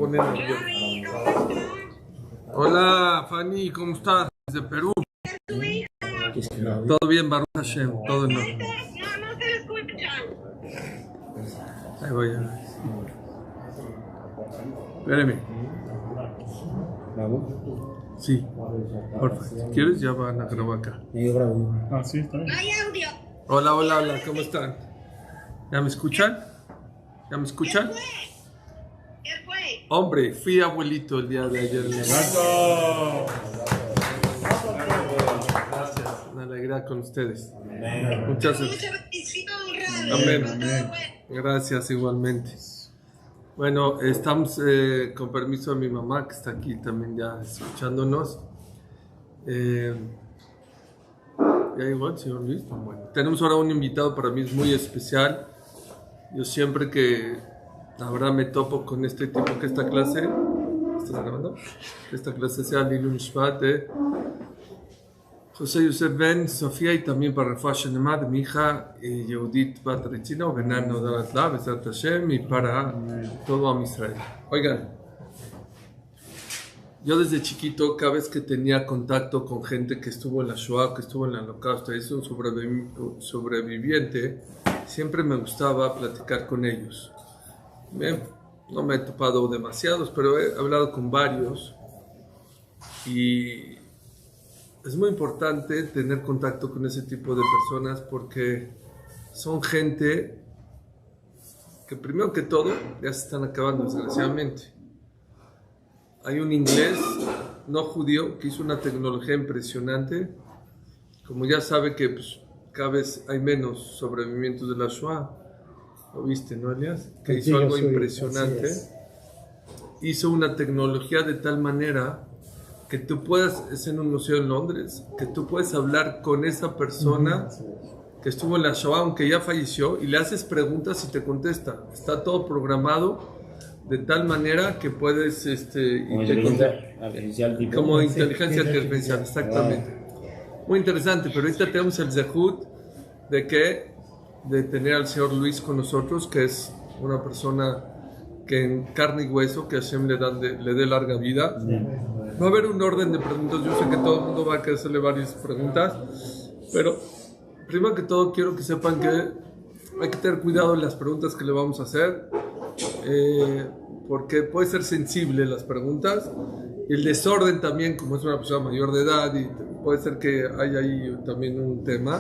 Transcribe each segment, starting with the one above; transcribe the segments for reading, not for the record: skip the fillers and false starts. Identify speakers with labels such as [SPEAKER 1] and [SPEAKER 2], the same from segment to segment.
[SPEAKER 1] pone nervioso. Hola, Fanny, ¿cómo estás? Desde Perú. Todo bien, Baruch Hashem, todo en orden.
[SPEAKER 2] No se le escucha.
[SPEAKER 1] Ahí voy a ver. Espérame.
[SPEAKER 3] ¿Grabo?
[SPEAKER 1] Sí, porfa. Si quieres, ya van a grabar acá.
[SPEAKER 3] Yo grabo.
[SPEAKER 4] Ah, sí, está bien.
[SPEAKER 2] No hay audio.
[SPEAKER 1] Hola, hola, hola, ¿cómo están? ¿Ya me escuchan? ¿Ya me escuchan?
[SPEAKER 2] ¿Qué fue?
[SPEAKER 1] Hombre, fui abuelito el día de ayer. Gracias, una alegría con ustedes. Muchas gracias.
[SPEAKER 2] Mucha bendición, Radio.
[SPEAKER 1] Amén.
[SPEAKER 2] Todo bueno.
[SPEAKER 1] Gracias, igualmente. Bueno, estamos con permiso de mi mamá, que está aquí también ya escuchándonos. Ya igual, señor Luis. Bueno, tenemos ahora un invitado para mí es muy especial. Yo siempre que ahora me topo con este tipo que esta clase, ¿estás grabando? Que esta clase sea Lilun Shvat de José Yosef Ben Sofía y también para Refuah Shlema de mi hija Yehudit Bat Retzina o Benano Daratla Besat Hashem y para todo Am Israel. Oigan, yo desde chiquito, cada vez que tenía contacto con gente que estuvo en la Shoah, que estuvo en el Holocausto, es un sobreviviente, siempre me gustaba platicar con ellos. No me he topado demasiados, pero he hablado con varios y es muy importante tener contacto con ese tipo de personas porque son gente que primero que todo ya se están acabando desgraciadamente. Hay un inglés no judío que hizo una tecnología impresionante. Como ya sabe que pues, cada vez hay menos sobrevivimientos de la Shoah. ¿Lo viste, no, Elias? Que hizo algo impresionante. Hizo una tecnología de tal manera que tú puedas, es en un museo en Londres, que tú puedes hablar con esa persona que estuvo en la Shoah, aunque ya falleció, y le haces preguntas y te contesta. Está todo programado de tal manera que puedes
[SPEAKER 3] Como inteligencia artificial.
[SPEAKER 1] como inteligencia artificial, exactamente. Muy interesante, pero ahorita tenemos el zehut de tener al señor Luis con nosotros, que es una persona que en carne y hueso, que Hashem le dé larga vida. Va a haber un orden de preguntas, yo sé que todo el mundo va a querer hacerle varias preguntas, pero primero que todo quiero que sepan que hay que tener cuidado en las preguntas que le vamos a hacer, porque puede ser sensible las preguntas, y el desorden también, como es una persona mayor de edad, y puede ser que haya ahí también un tema.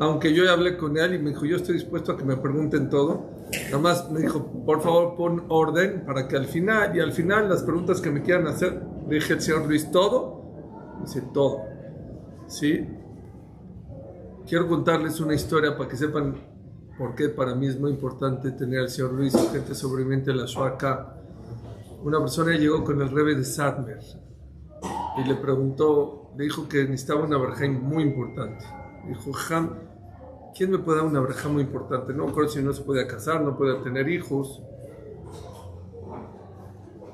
[SPEAKER 1] Aunque yo ya hablé con él y me dijo, yo estoy dispuesto a que me pregunten todo. Nada más me dijo, por favor, pon orden para que al final las preguntas que me quieran hacer, le dije al señor Luis, ¿todo? Dice, todo. ¿Sí? Quiero contarles una historia para que sepan por qué para mí es muy importante tener al señor Luis, gente sobreviviente de la Shoah acá. Una persona llegó con el Rebbe de Sadmer y le preguntó, le dijo que necesitaba una verajá muy importante. Dijo, ¿quién me puede dar una verajá muy importante? No creo si no se podía casar, no podía tener hijos.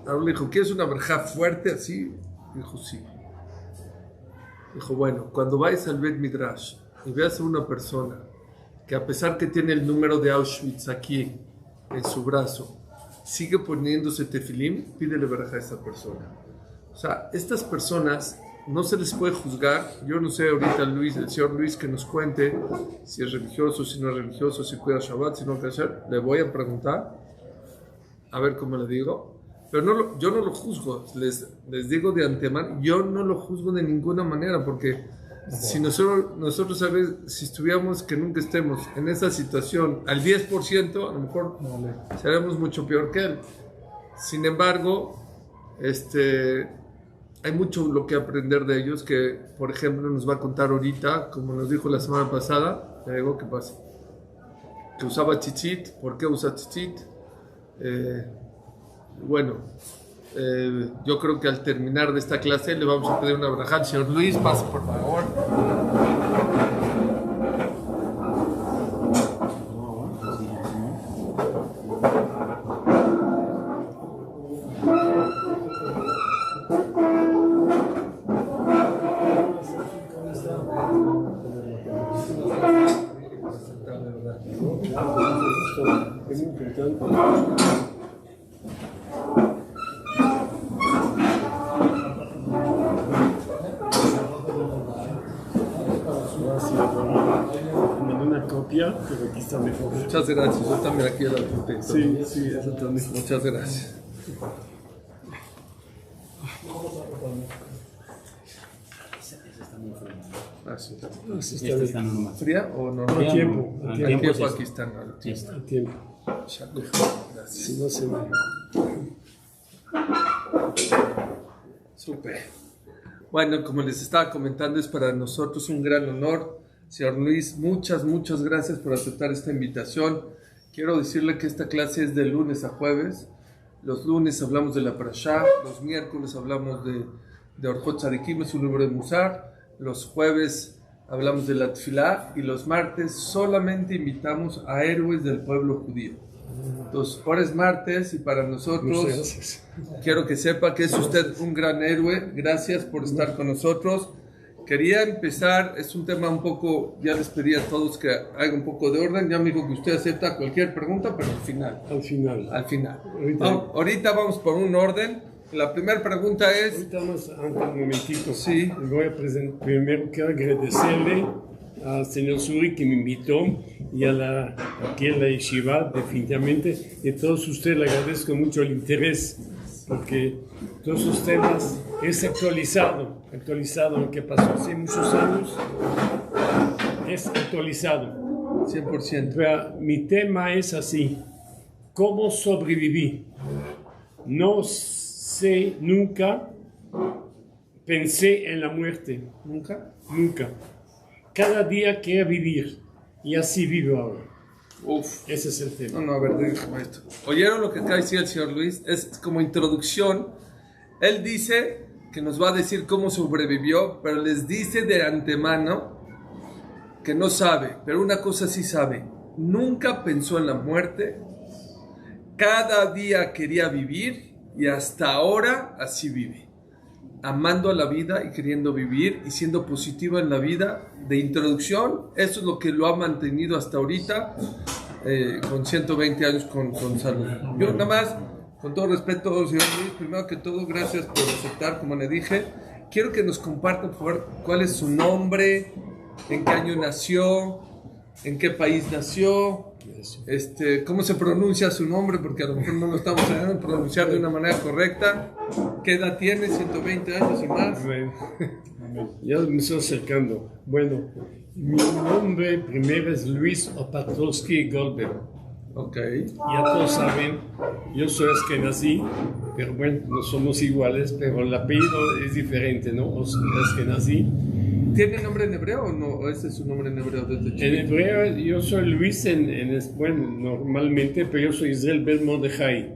[SPEAKER 1] Ahora le dijo, ¿quieres una verajá fuerte así? Dijo, sí. Dijo, bueno, cuando vayas al Bet Midrash y veas a una persona que a pesar que tiene el número de Auschwitz aquí en su brazo, sigue poniéndose tefilim, pídele verajá a esa persona. O sea, estas personas no se les puede juzgar. Yo no sé ahorita el señor Luis que nos cuente si es religioso, si no es religioso, si cuida Shabbat, si no cuida Shabbat. Le voy a preguntar, a ver cómo le digo. Pero yo no lo juzgo, les digo de antemano, yo no lo juzgo de ninguna manera, porque si nosotros ¿sabes? Si estuviéramos, que nunca estemos en esa situación al 10%, a lo mejor seremos mucho peor que él. Sin embargo, hay mucho lo que aprender de ellos, que por ejemplo nos va a contar ahorita, como nos dijo la semana pasada, le digo que pasa, que usaba tzitzit. ¿Por qué usa tzitzit? Yo creo que al terminar de esta clase le vamos a pedir una verajá al señor Luis. Pase por favor.
[SPEAKER 4] mal, pero aquí está mejor.
[SPEAKER 1] Muchas gracias. Yo también aquí la apunté.
[SPEAKER 4] Sí, sí, eso está mejor.
[SPEAKER 1] Muchas gracias. Ah, sí.
[SPEAKER 4] Así
[SPEAKER 3] Este
[SPEAKER 4] está
[SPEAKER 3] está
[SPEAKER 4] bien.
[SPEAKER 3] normal.
[SPEAKER 1] ¿Fría o no?
[SPEAKER 4] A tiempo, a
[SPEAKER 3] Al
[SPEAKER 4] tiempo.
[SPEAKER 3] tiempo es
[SPEAKER 1] Aquí
[SPEAKER 3] este.
[SPEAKER 1] están. Al tiempo.
[SPEAKER 3] Este.
[SPEAKER 4] A tiempo.
[SPEAKER 1] Gracias.
[SPEAKER 4] Si no se va.
[SPEAKER 1] Súper. Bueno, como les estaba comentando, es para nosotros un gran honor. Señor Luis, muchas gracias por aceptar esta invitación. Quiero decirle que esta clase es de lunes a jueves. Los lunes hablamos de la Parashá, los miércoles hablamos de Orjot Tzadikim, es un libro de Musar. Los jueves hablamos de la Tfilá y los martes solamente invitamos a héroes del pueblo judío. Entonces, ahora es martes y para nosotros
[SPEAKER 4] Muchas gracias.
[SPEAKER 1] quiero que sepa que es usted un gran héroe. Gracias por estar con nosotros. Quería empezar, es un tema un poco, ya les pedí a todos que haga un poco de orden. Ya me dijo que usted acepta cualquier pregunta, pero al final.
[SPEAKER 4] Al final.
[SPEAKER 1] Al final.
[SPEAKER 4] Ahorita-
[SPEAKER 1] Ahorita vamos por un orden. La primera pregunta es...
[SPEAKER 4] Ahorita más antes, un momentito.
[SPEAKER 1] Sí.
[SPEAKER 4] Le voy a presentar. Primero quiero agradecerle al señor Suri que me invitó y aquí en la Yeshiva, definitivamente. Y a todos ustedes le agradezco mucho el interés, porque todos los temas es actualizado lo que pasó hace muchos años, es actualizado.
[SPEAKER 1] 100%.
[SPEAKER 4] Pero mi tema es así: ¿cómo sobreviví? No sé, nunca pensé en la muerte,
[SPEAKER 1] ¿Nunca?
[SPEAKER 4] nunca. Cada día quiero vivir y así vivo ahora.
[SPEAKER 1] Uf.
[SPEAKER 4] Ese es el tema.
[SPEAKER 1] No, a ver, déjame esto. ¿Oyeron lo que acaba de decir el señor Luis? Es como introducción. Él dice que nos va a decir cómo sobrevivió, pero les dice de antemano que no sabe, pero una cosa sí sabe. Nunca pensó en la muerte. Cada día quería vivir y hasta ahora así vive. Amando a la vida y queriendo vivir y siendo positivo en la vida. De introducción, eso es lo que lo ha mantenido hasta ahorita, con 120 años con salud. Yo nada más, con todo respeto, señor Luis, primero que todo, gracias por aceptar, como le dije. Quiero que nos comparta, por favor, cuál es su nombre, en qué año nació, en qué país nació, cómo se pronuncia su nombre, porque a lo mejor no lo estamos sabiendo pronunciar de una manera correcta. ¿Qué edad tiene? 120 años y más.
[SPEAKER 4] Bueno, ya me estoy acercando. Bueno, mi nombre primero es Luis Opatowski Goldberg.
[SPEAKER 1] Ok.
[SPEAKER 4] Ya todos saben, yo soy Ashkenazi, pero bueno, no somos iguales, pero el apellido es diferente, ¿no? Ashkenazi.
[SPEAKER 1] ¿Tiene nombre en hebreo o no? ¿O ese es su nombre en hebreo desde
[SPEAKER 4] En
[SPEAKER 1] chiquito?
[SPEAKER 4] hebreo yo soy Luis, bueno, normalmente, pero yo soy Israel Ben Mordechai.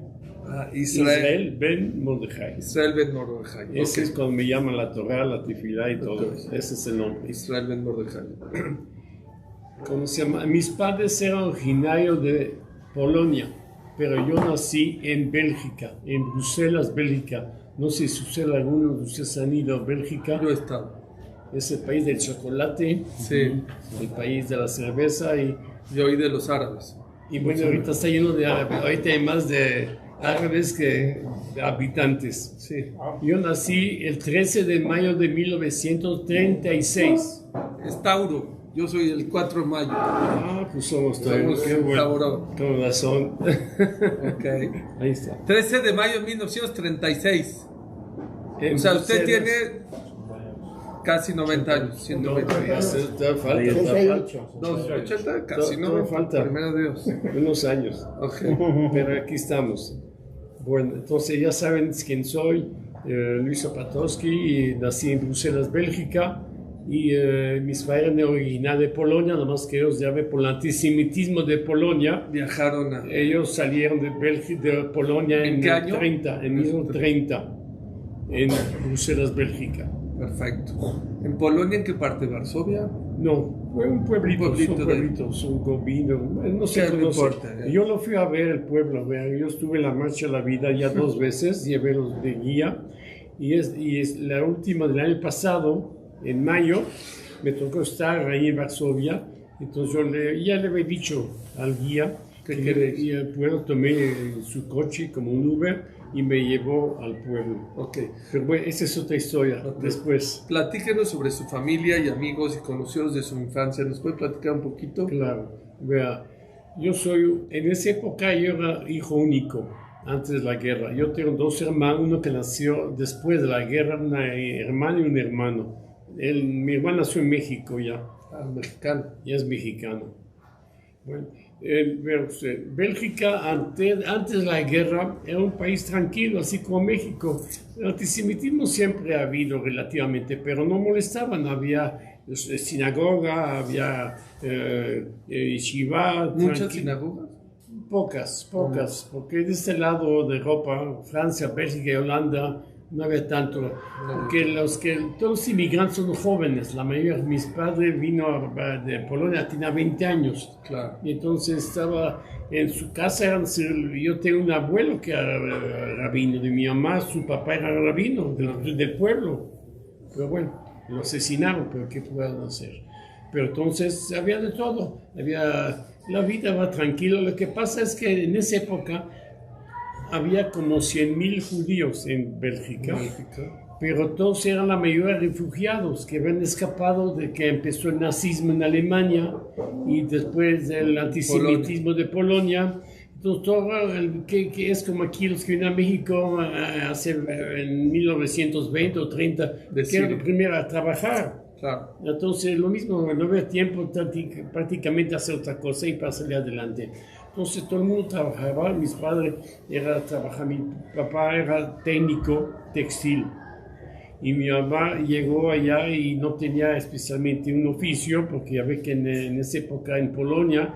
[SPEAKER 1] Ah,
[SPEAKER 4] Israel Ben Mordechai.
[SPEAKER 1] Israel Ben Mordechai.
[SPEAKER 4] Ese
[SPEAKER 1] Ok.
[SPEAKER 4] es cuando me llaman la Torah, la Tefilá y todo.
[SPEAKER 1] Ok.
[SPEAKER 4] Ese es el nombre.
[SPEAKER 1] Israel Ben Mordechai.
[SPEAKER 4] ¿Cómo se llama? Mis padres eran originarios de Polonia, pero yo nací en Bélgica, en Bruselas, Bélgica. No sé si ustedes, algunos de ustedes han ido a Bélgica.
[SPEAKER 1] Yo he estado.
[SPEAKER 4] Es el país del chocolate,
[SPEAKER 1] Sí.
[SPEAKER 4] el país de la cerveza
[SPEAKER 1] Yo oí de los árabes.
[SPEAKER 4] y bueno, ahorita está lleno de árabes. Ahorita hay más de árabes que de habitantes.
[SPEAKER 1] Sí.
[SPEAKER 4] Yo nací el 13 de mayo de 1936.
[SPEAKER 1] Es Tauro. Yo soy el 4 de mayo.
[SPEAKER 4] Ah, pues somos todos.
[SPEAKER 1] Somos
[SPEAKER 4] Qué bueno.
[SPEAKER 1] Tauro.
[SPEAKER 4] Con razón.
[SPEAKER 1] Ok.
[SPEAKER 4] Ahí está.
[SPEAKER 1] 13 de mayo de 1936. O sea, usted tiene casi 90 años.
[SPEAKER 4] No,
[SPEAKER 1] 120
[SPEAKER 4] ya
[SPEAKER 1] años.
[SPEAKER 4] te falta.
[SPEAKER 1] No, 80, casi
[SPEAKER 4] Todo
[SPEAKER 1] 90.
[SPEAKER 4] falta.
[SPEAKER 1] Primero Dios.
[SPEAKER 4] Unos años.
[SPEAKER 1] Ok.
[SPEAKER 4] Pero aquí estamos. Bueno, entonces ya saben quién soy. Luis Opatowski, y nací en Bruselas, Bélgica. Y mis padres eran originales de Polonia, nada más que ellos ya ven por el antisemitismo de Polonia.
[SPEAKER 1] Viajaron a...
[SPEAKER 4] Ellos salieron de Polonia
[SPEAKER 1] ¿En qué año?
[SPEAKER 4] 30, en 1930, en Bruselas, Bélgica.
[SPEAKER 1] Perfecto. ¿En Polonia en qué parte? ¿Varsovia?
[SPEAKER 4] No, fue un pueblito, son pueblitos, un gobino, no sé,
[SPEAKER 1] Sí, no importa,
[SPEAKER 4] Yo lo fui a ver el pueblo, vean, yo estuve en la Marcha de la Vida ya 2 veces, llevé los de guía, y es la última del año pasado, en mayo, me tocó estar ahí en Varsovia, entonces ya le había dicho al guía y el pueblo tomé su coche como un Uber y me llevó al pueblo.
[SPEAKER 1] Ok.
[SPEAKER 4] Pero bueno, esa es otra historia, después.
[SPEAKER 1] Platíquenos sobre su familia y amigos y conocidos de su infancia. ¿Nos puede platicar un poquito?
[SPEAKER 4] Claro. Vea, en esa época yo era hijo único, antes de la guerra. Yo tengo dos hermanos, uno que nació después de la guerra, una hermana y un hermano. Mi hermano nació en México ya.
[SPEAKER 1] Mexicano.
[SPEAKER 4] Ya es mexicano. Bueno, vea usted, Bélgica antes de la guerra era un país tranquilo, así como México. El antisemitismo siempre ha habido relativamente, pero no molestaban. Había sinagoga, había yeshiva.
[SPEAKER 1] ¿Muchas sinagogas?
[SPEAKER 4] Pocas, porque de este lado de Europa, Francia, Bélgica y Holanda, no había tanto, porque todos los inmigrantes son jóvenes, la mayoría. Mis padres vino de Polonia, tenía 20 años,
[SPEAKER 1] Claro.
[SPEAKER 4] y entonces estaba en su casa. Yo tengo un abuelo que era rabino de mi mamá, su papá era rabino del pueblo, pero bueno, lo asesinaron, pero ¿qué puedo hacer? Pero entonces había de todo, la vida va tranquila. Lo que pasa es que en esa época había como 100,000 judíos en Bélgica, pero todos eran la mayoría refugiados que habían escapado de que empezó el nazismo en Alemania y después del antisemitismo de Polonia. Entonces, todo que es como aquí los que vienen a México en 1920 o 30, que eran los primeros a trabajar.
[SPEAKER 1] Claro.
[SPEAKER 4] Entonces, lo mismo, no había tiempo prácticamente hacer otra cosa y para salir adelante. Entonces, todo el mundo trabajaba. Mi papá era técnico textil. Y mi mamá llegó allá y no tenía especialmente un oficio, porque ya ve que en esa época en Polonia,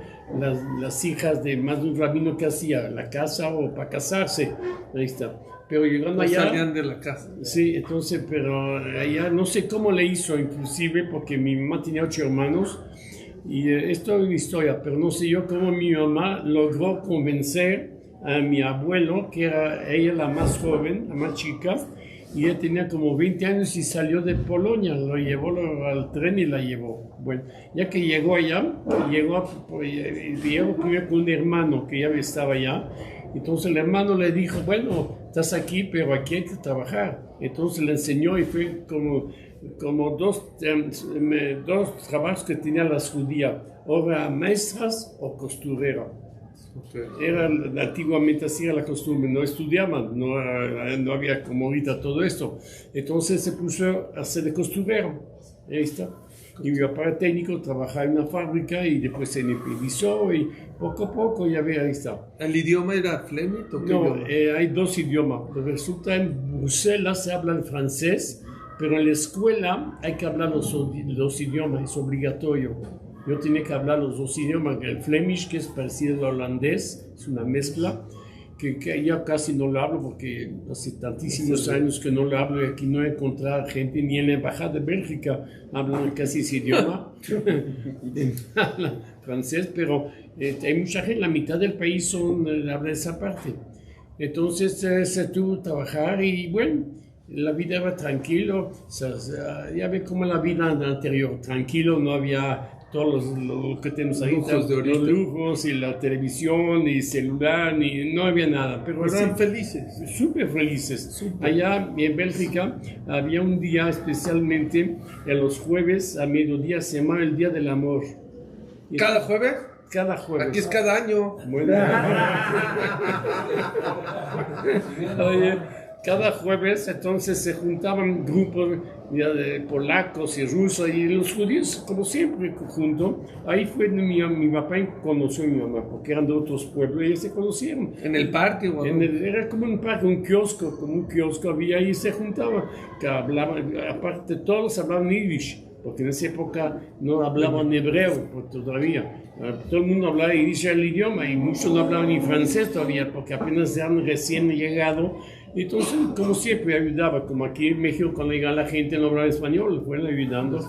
[SPEAKER 4] las hijas de más de un rabino que hacía la casa o para casarse, ahí está. Pero llegando allá,
[SPEAKER 1] salían de la casa.
[SPEAKER 4] Sí, entonces, pero allá no sé cómo le hizo, inclusive, porque mi mamá tenía 8 hermanos, y esto es una historia, pero no sé yo cómo mi mamá logró convencer a mi abuelo, que era ella la más joven, la más chica, y ella tenía como 20 años y salió de Polonia, lo llevó al tren y la llevó. Bueno, ya que llegó allá, llegó primero con un hermano que ya estaba allá. Entonces el hermano le dijo, bueno, estás aquí, pero aquí hay que trabajar. Entonces le enseñó y fue como dos trabajos que tenían las judías, obra maestras o costurera.
[SPEAKER 1] Okay.
[SPEAKER 4] Antiguamente así era la costumbre, no estudiaban, no había como ahorita todo esto. Entonces se puso a hacer de costurero. Ahí está. Y mi papá era técnico, trabajaba en una fábrica y después se independizó y poco a poco ya ve, ahí está.
[SPEAKER 1] ¿El idioma era Flemish o qué
[SPEAKER 4] No,
[SPEAKER 1] idioma?
[SPEAKER 4] hay dos idiomas. Resulta en Bruselas se habla el francés, pero en la escuela hay que hablar los idiomas, es obligatorio. Yo tenía que hablar los dos idiomas, el Flemish, que es parecido al holandés, es una mezcla, que ya casi no lo hablo porque hace tantísimos años que no lo hablo y aquí no he encontrado gente, ni en la embajada de Bélgica hablan casi ese idioma, hablan francés, pero hay mucha gente, la mitad del país habla esa parte. Entonces se tuvo que trabajar y bueno, la vida era tranquilo, ya ve como la vida anterior, tranquilo, no había todos lo que tenemos ahorita, los lujos y la televisión y celular, no había nada. Pero
[SPEAKER 1] eran felices.
[SPEAKER 4] Súper felices. Allá en Bélgica había un día especialmente, en los jueves a mediodía se llamaba el Día del Amor.
[SPEAKER 1] ¿Cada jueves?
[SPEAKER 4] Cada jueves.
[SPEAKER 1] Aquí es cada año.
[SPEAKER 4] Bueno. Oye, cada jueves entonces se juntaban grupos de polacos y rusos y los judíos, como siempre, juntos. Ahí fue mi papá conoció a mi mamá, porque eran de otros pueblos y ellos se conocieron.
[SPEAKER 1] ¿En el parque? ¿O
[SPEAKER 4] era como un parque, como un kiosco había ahí y se juntaban. Que hablaban, aparte todos hablaban yiddish, porque en esa época no hablaban hebreo todavía. Todo el mundo hablaba yiddish, el idioma, y muchos no hablaban ni francés todavía, porque apenas eran recién llegados. Entonces, como siempre, ayudaba, como aquí en México, cuando llegaba la gente no hablaba español, fueron ayudando.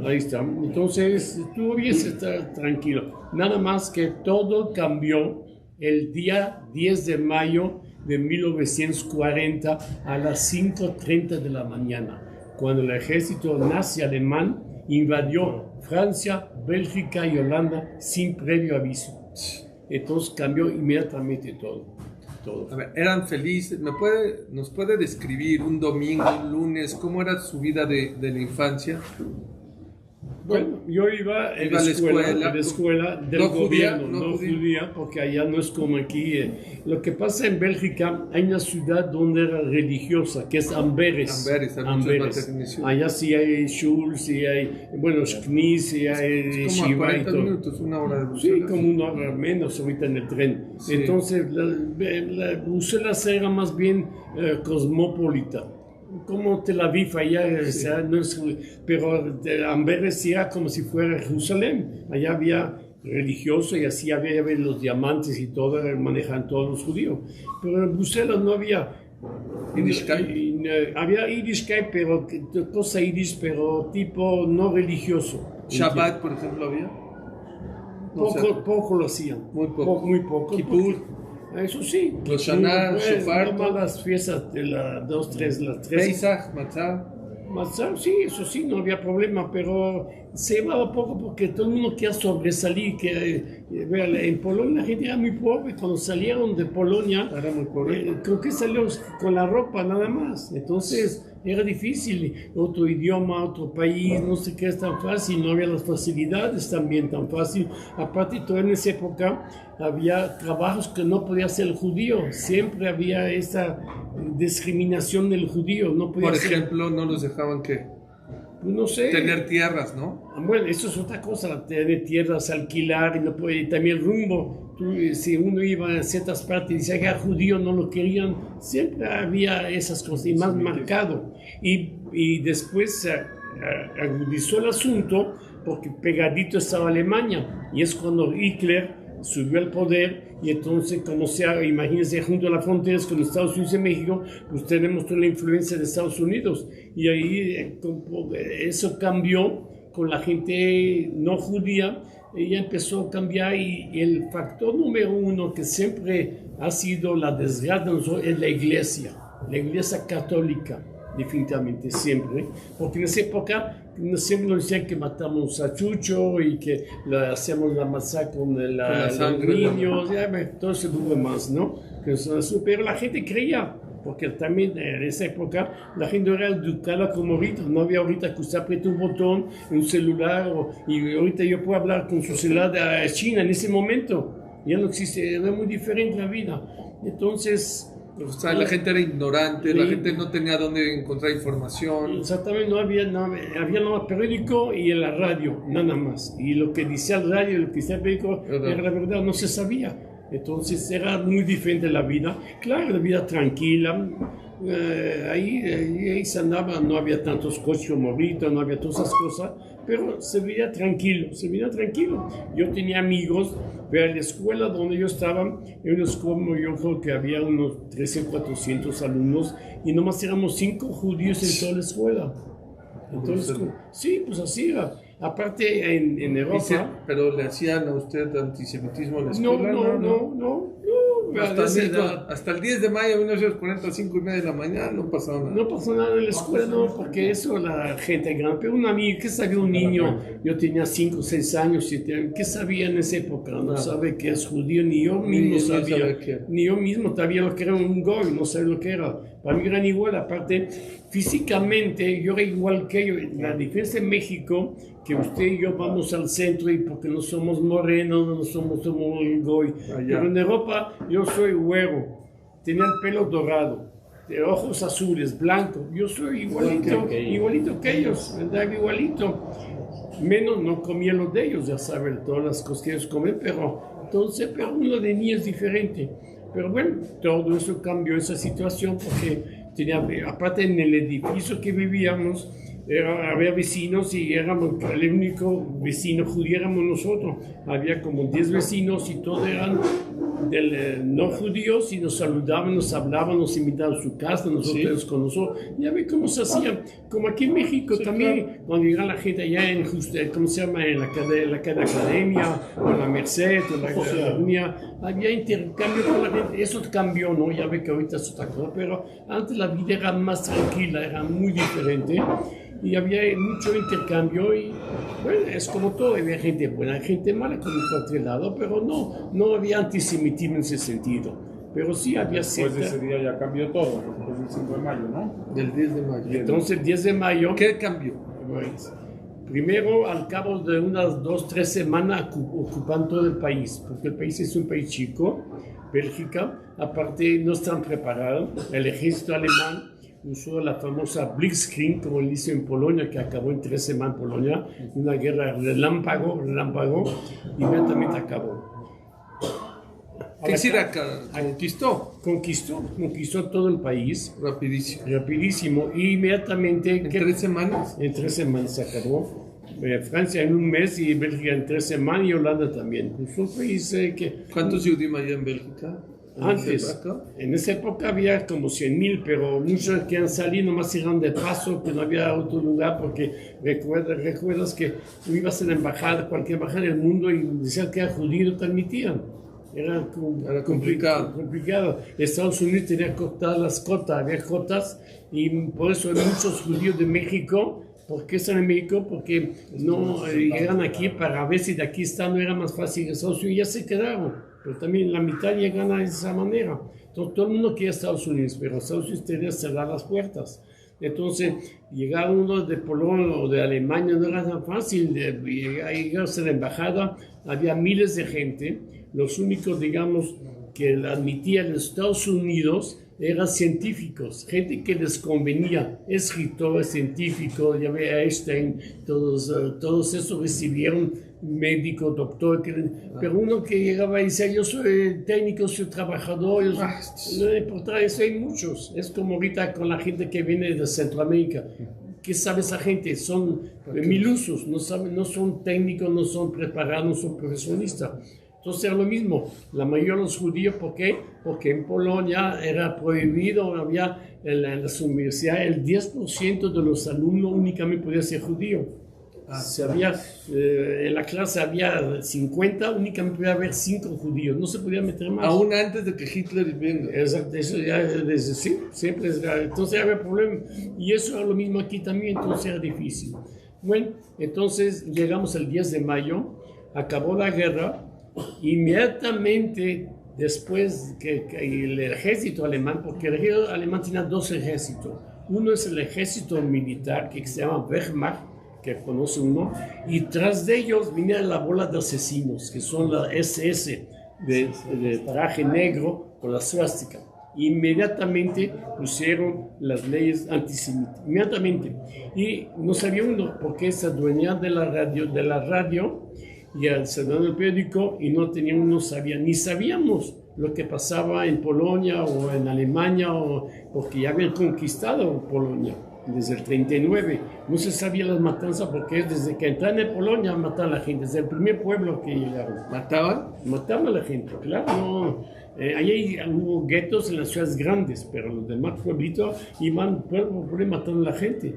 [SPEAKER 4] Ahí está. Entonces, estuvo bien estar tranquilo. Nada más que todo cambió el día 10 de mayo de 1940 a las 5:30 de la mañana, cuando el ejército nazi alemán invadió Francia, Bélgica y Holanda sin previo aviso. Entonces, cambió inmediatamente todo.
[SPEAKER 1] A ver, eran felices. ¿Nos puede describir un domingo, un lunes, cómo era su vida de la infancia?
[SPEAKER 4] Bueno, yo iba en
[SPEAKER 1] Iba a
[SPEAKER 4] la escuela del
[SPEAKER 1] no judía,
[SPEAKER 4] gobierno,
[SPEAKER 1] no
[SPEAKER 4] no
[SPEAKER 1] judía.
[SPEAKER 4] judía, porque allá no es como aquí. Lo que pasa en Bélgica, hay una ciudad donde era religiosa, que es Amberes.
[SPEAKER 1] Amberes, hay muchos maternicios.
[SPEAKER 4] Allá sí hay shul, sí hay, bueno, shkni, sí hay
[SPEAKER 1] Como a
[SPEAKER 4] shiva y
[SPEAKER 1] 40
[SPEAKER 4] todo.
[SPEAKER 1] minutos, una hora de
[SPEAKER 4] Sí,
[SPEAKER 1] Bruselas.
[SPEAKER 4] como una hora menos ahorita en el tren.
[SPEAKER 1] Sí.
[SPEAKER 4] Entonces, la Bruselas era más bien cosmopolita, como Tel Aviv allá, o sea, no es, pero Amberes era como si fuera Jerusalén. Allá había religioso y así había los diamantes y todo, manejaban todos los judíos. Pero en Bruselas no había.
[SPEAKER 1] Yiddishkeit.
[SPEAKER 4] Había Yiddishkeit, pero cosa Yiddish, pero tipo no religioso.
[SPEAKER 1] Shabbat, por ejemplo, había. No sé.
[SPEAKER 4] Poco lo hacían.
[SPEAKER 1] Muy poco.
[SPEAKER 4] Muy poco.
[SPEAKER 1] Kippur.
[SPEAKER 4] Eso sí.
[SPEAKER 1] Los Shana, Shofar.
[SPEAKER 4] No las fiestas de las 2, 3, las 3.
[SPEAKER 1] Pesach, Matzah.
[SPEAKER 4] Matzah, sí, eso sí, no había problema, pero se llevaba poco porque todo el mundo quería sobresalir. Vean, en Polonia la gente era muy pobre. Cuando salieron de Polonia,
[SPEAKER 1] Era muy pobre.
[SPEAKER 4] creo que salieron con la ropa nada más. Entonces era difícil. Otro idioma, otro país, no sé qué es tan fácil. No había las facilidades también tan fácil. Aparte, toda en esa época había trabajos que no podía hacer el judío. Siempre había esa discriminación del judío. No podía
[SPEAKER 1] Por
[SPEAKER 4] hacer,
[SPEAKER 1] ejemplo, no los dejaban que
[SPEAKER 4] no sé.
[SPEAKER 1] tener tierras, ¿no?
[SPEAKER 4] Bueno, eso es otra cosa, tener tierras, alquilar, y no puede, y también el rumbo. Si uno iba a ciertas partes y decía que era judío, no lo querían, siempre había esas cosas, y más marcado. Y después se agudizó el asunto porque pegadito estaba Alemania, y es cuando Hitler subió al poder, y entonces, como sea, imagínense, junto a las fronteras con Estados Unidos y México, pues tenemos toda la influencia de Estados Unidos, y ahí eso cambió con la gente no judía. Ella empezó a cambiar, y el factor número uno que siempre ha sido la desgracia es la iglesia católica, definitivamente siempre, porque en esa época siempre nos decían que matamos a Chucho y que hacíamos la masacre con
[SPEAKER 1] la sangre,
[SPEAKER 4] los niños, todo ese grupo más, ¿no? Pero la gente creía, porque también en esa época la gente era educada como ahorita. No había ahorita que usted aprieta un botón en un celular, y ahorita yo puedo hablar con su celular de China en ese momento. Ya no existe, era muy diferente la vida. Entonces,
[SPEAKER 1] O sea, la gente era ignorante, la gente no tenía dónde encontrar información.
[SPEAKER 4] exactamente, había nada más periódico y en la radio, nada más. Y lo que decía el radio, lo que decía el periódico, era la verdad, no se sabía. Entonces era muy diferente la vida. Claro, la vida tranquila. Ahí se andaba, no había tantos coches como ahorita, no había todas esas cosas, pero se veía tranquilo, Yo tenía amigos, pero en la escuela donde yo estaba, yo creo que había unos 13 o 400 alumnos, y nomás éramos 5 judíos en toda la escuela. Entonces, sí, pues así era. Aparte, en Europa...
[SPEAKER 1] Pero le hacían a usted antisemitismo en la escuela.
[SPEAKER 4] No.
[SPEAKER 1] Hasta el 10 de mayo de 1940, 5:30 de la mañana, no pasaba nada.
[SPEAKER 4] No pasó nada en la escuela, no, porque eso la gente grande. Pero un amigo, ¿qué sabía un niño? Yo tenía 5, 6 años, 7 años. ¿Qué sabía en esa época? No sabe que es judío, ni yo mismo sabía. Ni yo mismo sabía lo que era un goy, no sabía lo que era. Para mí eran igual, aparte, físicamente yo era igual que ellos. La diferencia en México, que usted y yo vamos al centro, y porque no somos morenos, no somos goy. Pero en Europa yo soy güero, tenía el pelo dorado, de ojos azules, blanco. Yo soy igualito que ellos, ¿verdad? Igualito. Menos no comía lo de ellos, ya saben, todas las cosas que ellos comen, pero uno de niños es diferente. Pero bueno, todo eso cambió esa situación, porque aparte en el edificio que vivíamos, había vecinos, y éramos el único vecino judío éramos nosotros. Había como 10 vecinos, y todos eran no judíos, y nos saludaban, nos hablaban, nos invitaban a su casa, nosotros con nosotros. Ya ve cómo se hacía, como aquí en México también, claro. Cuando llega la gente allá en, ¿cómo se llama? En la academia, o en la Merced, o en la academia, había intercambio con la gente. Eso cambió, ¿no? Ya ve que ahorita es otra cosa, pero antes la vida era más tranquila, era muy diferente. Y había mucho intercambio, y bueno, es como todo, había gente buena, gente mala, como en cualquier lado, pero no había antisemitismo en ese sentido, pero sí había
[SPEAKER 3] cierta... Después de ese día ya cambió todo, después del 5 de mayo, ¿no?
[SPEAKER 1] Del 10 de mayo.
[SPEAKER 4] Entonces el 10 de mayo...
[SPEAKER 1] ¿Qué cambió?
[SPEAKER 4] Pues, Primero, al cabo de unas 2, 3 semanas, ocupan todo el país, porque el país es un país chico, Bélgica, aparte no están preparados. El ejército alemán usó la famosa Blitzkrieg, como le hizo en Polonia, que acabó en 3 semanas en Polonia, una guerra relámpago, inmediatamente acabó.
[SPEAKER 1] ¿Qué hiciera? Conquistó
[SPEAKER 4] todo el país.
[SPEAKER 1] rapidísimo.
[SPEAKER 4] Y inmediatamente...
[SPEAKER 1] ¿En 3 semanas?
[SPEAKER 4] En 3 semanas se acabó. Francia en un mes y Bélgica en 3 semanas y Holanda también. Es un país que...
[SPEAKER 1] ¿Cuántos judíos hay en Bélgica?
[SPEAKER 4] Antes, en esa época había como 100,000, pero muchos que han salido nomás iban de paso, que no había otro lugar, porque recuerdas que tú ibas a la embajada, cualquier embajada del mundo, y decían que era judío, te admitían. Era complicado. Estados Unidos tenía cortadas las cotas, había cotas, y por eso hay muchos judíos de México. ¿Por qué están en México? Porque no llegan aquí para ver si de aquí están, no era más fácil. Estados Unidos ya se quedaron, pero también la mitad llegan de esa manera. Entonces todo el mundo quiere Estados Unidos, pero Estados Unidos tenía que cerrar las puertas. Entonces, llegar uno de Polonia o de Alemania no era tan fácil. Llegarse a la embajada, había miles de gente. Los únicos, digamos, que admitían los Estados Unidos eran científicos, gente que les convenía, escritores, científicos, ya ve Einstein, todos esos recibieron médico, doctor, pero uno que llegaba y decía, yo soy técnico, soy trabajador, no importa, eso hay muchos. Es como ahorita con la gente que viene de Centroamérica. ¿Qué sabe esa gente? Son milusos, no son técnicos, no son preparados, no son profesionistas. Entonces era lo mismo, la mayoría de los judíos, ¿por qué? Porque en Polonia era prohibido, había en las universidades el 10% de los alumnos únicamente podía ser judío. En la clase había 50, únicamente podía haber 5 judíos, no se podía meter más.
[SPEAKER 1] Aún antes de que Hitler venga.
[SPEAKER 4] Exacto, eso ya desde siempre, entonces había problema. Y eso era lo mismo aquí también, entonces era difícil. Bueno, entonces llegamos el 10 de mayo, acabó la guerra. Inmediatamente después que el ejército alemán, porque el ejército alemán tenía 2 ejércitos. Uno es el ejército militar que se llama Wehrmacht, que conoce uno, y tras de ellos venía la bola de asesinos, que son la SS, de traje negro con la suástica. Inmediatamente pusieron las leyes antisemitas, inmediatamente. Y no sabía uno, porque se adueñaba de la radio y se dio el periódico y no sabía, ni sabíamos lo que pasaba en Polonia o en Alemania, porque ya habían conquistado Polonia desde el 39. No se sabía las matanzas porque desde que entraron en Polonia mataban a la gente, desde el primer pueblo que llegaron.
[SPEAKER 1] ¿Mataban?
[SPEAKER 4] Mataban a la gente, claro. No. Ahí hubo guetos en las ciudades grandes, pero los demás pueblitos iban pueblo por pueblo matando a la gente.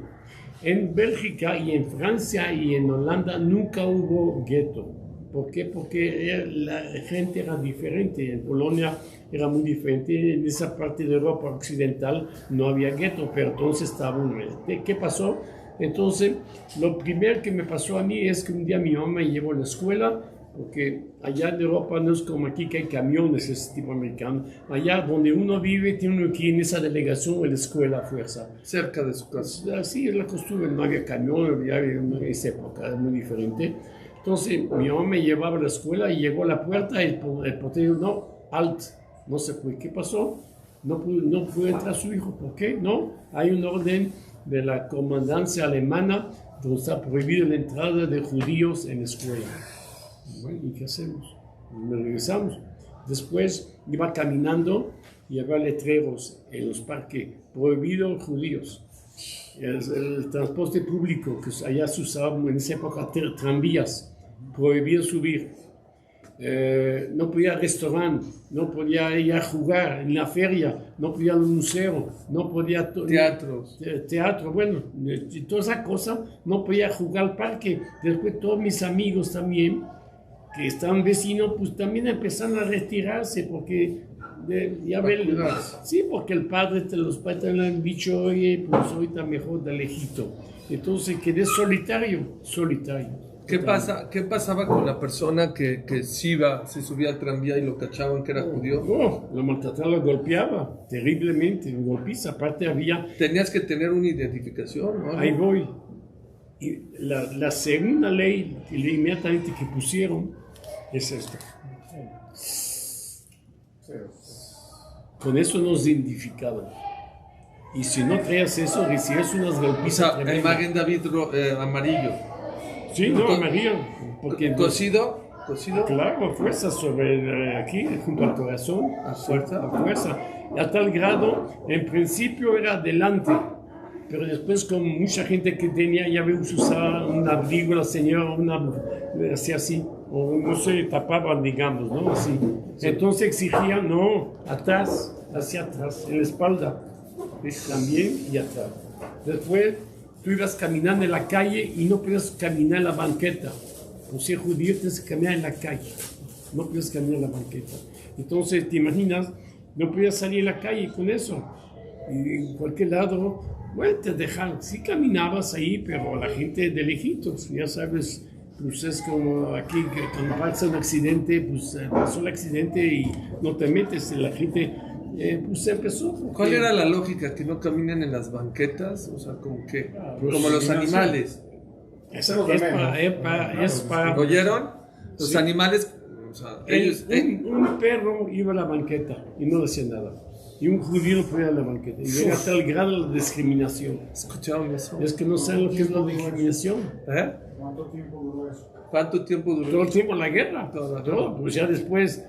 [SPEAKER 4] En Bélgica y en Francia y en Holanda nunca hubo gueto. ¿Por qué? Porque la gente era diferente. En Polonia era muy diferente. En esa parte de Europa occidental no había gueto, pero entonces estaba un... ¿Qué pasó? Entonces, lo primero que me pasó a mí es que un día mi mamá me llevó a la escuela, porque allá en Europa no es como aquí que hay camiones, ese tipo americano. Allá donde uno vive, tiene uno que ir en esa delegación o en la escuela a fuerza.
[SPEAKER 1] Cerca de su casa.
[SPEAKER 4] Así es la costumbre, no había camión, en esa época era muy diferente. Entonces mi mamá me llevaba a la escuela y llegó a la puerta y el portero dijo, no, alt, no se puede. ¿Qué pasó? No pudo entrar su hijo. ¿Por qué? No, hay un orden de la comandancia alemana donde está prohibida la entrada de judíos en la escuela. Bueno, ¿y qué hacemos? Nos regresamos. Después iba caminando y había letreros en los parques, prohibido judíos. El transporte público, que allá se usaba en esa época, tranvías, prohibido subir. No podía ir al restaurante, no podía ir a jugar en la feria, no podía ir al museo, no podía... Teatro, bueno, toda esa cosa, no podía jugar al parque. Después todos mis amigos también, que estaban vecinos, pues también empezaron a retirarse porque porque el padre, los padres te lo han dicho, oye, pues ahorita mejor de lejito. Entonces quedé solitario.
[SPEAKER 1] ¿Qué pasaba con la persona que se subía al tranvía y lo cachaban que era judío?
[SPEAKER 4] Lo maltrataba, lo golpeaba terriblemente, lo golpiza. Aparte había...
[SPEAKER 1] Tenías que tener una identificación, ¿no?
[SPEAKER 4] Ahí voy. Y la segunda ley inmediatamente que pusieron es esta. Con eso nos identificaban. Y si no traías eso, recibías unas
[SPEAKER 1] O
[SPEAKER 4] golpizas
[SPEAKER 1] sea, el
[SPEAKER 4] tremendas.
[SPEAKER 1] Magen David amarillo.
[SPEAKER 4] Sí, no, amarillo. Porque
[SPEAKER 1] Cocido.
[SPEAKER 4] claro, fuerza sobre aquí, junto al corazón.
[SPEAKER 1] A fuerza.
[SPEAKER 4] A fuerza. A tal grado, en principio era adelante. Pero después, con mucha gente que tenía, ya ves, usaba un abrigo, la señora, hacía así, o no se tapaban, digamos, ¿no? Así. Entonces exigían, no, atrás, hacia atrás, en la espalda, también y atrás. Después, tú ibas caminando en la calle y no podías caminar en la banqueta. O sea, judío tienes que caminar en la calle, no podías caminar en la banqueta. Entonces, te imaginas, no podías salir a la calle con eso. Y en cualquier lado, bueno, te dejan, sí caminabas ahí, pero la gente de lejitos, ya sabes, pues es como aquí, que cuando pasa un accidente, pues pasó el accidente y no te metes, la gente, pues empezó.
[SPEAKER 1] ¿Cuál era la lógica? ¿Que no caminen en las banquetas? O sea, como que, como los animales.
[SPEAKER 4] Es para
[SPEAKER 1] ¿Oyeron? Los
[SPEAKER 4] Sí.
[SPEAKER 1] animales, o sea, ellos...
[SPEAKER 4] un perro iba a la banqueta y no decía nada. Y un judío no podía ir a la banqueta. Y era tal grado la discriminación.
[SPEAKER 1] ¿Escucharon eso?
[SPEAKER 4] Es que no saben lo que es la discriminación.
[SPEAKER 1] ¿Eh?
[SPEAKER 3] ¿Cuánto tiempo duró eso?
[SPEAKER 1] ¿Cuánto tiempo duró?
[SPEAKER 4] Todo el tiempo la guerra.
[SPEAKER 1] Toda la
[SPEAKER 4] Todo. Pues ya después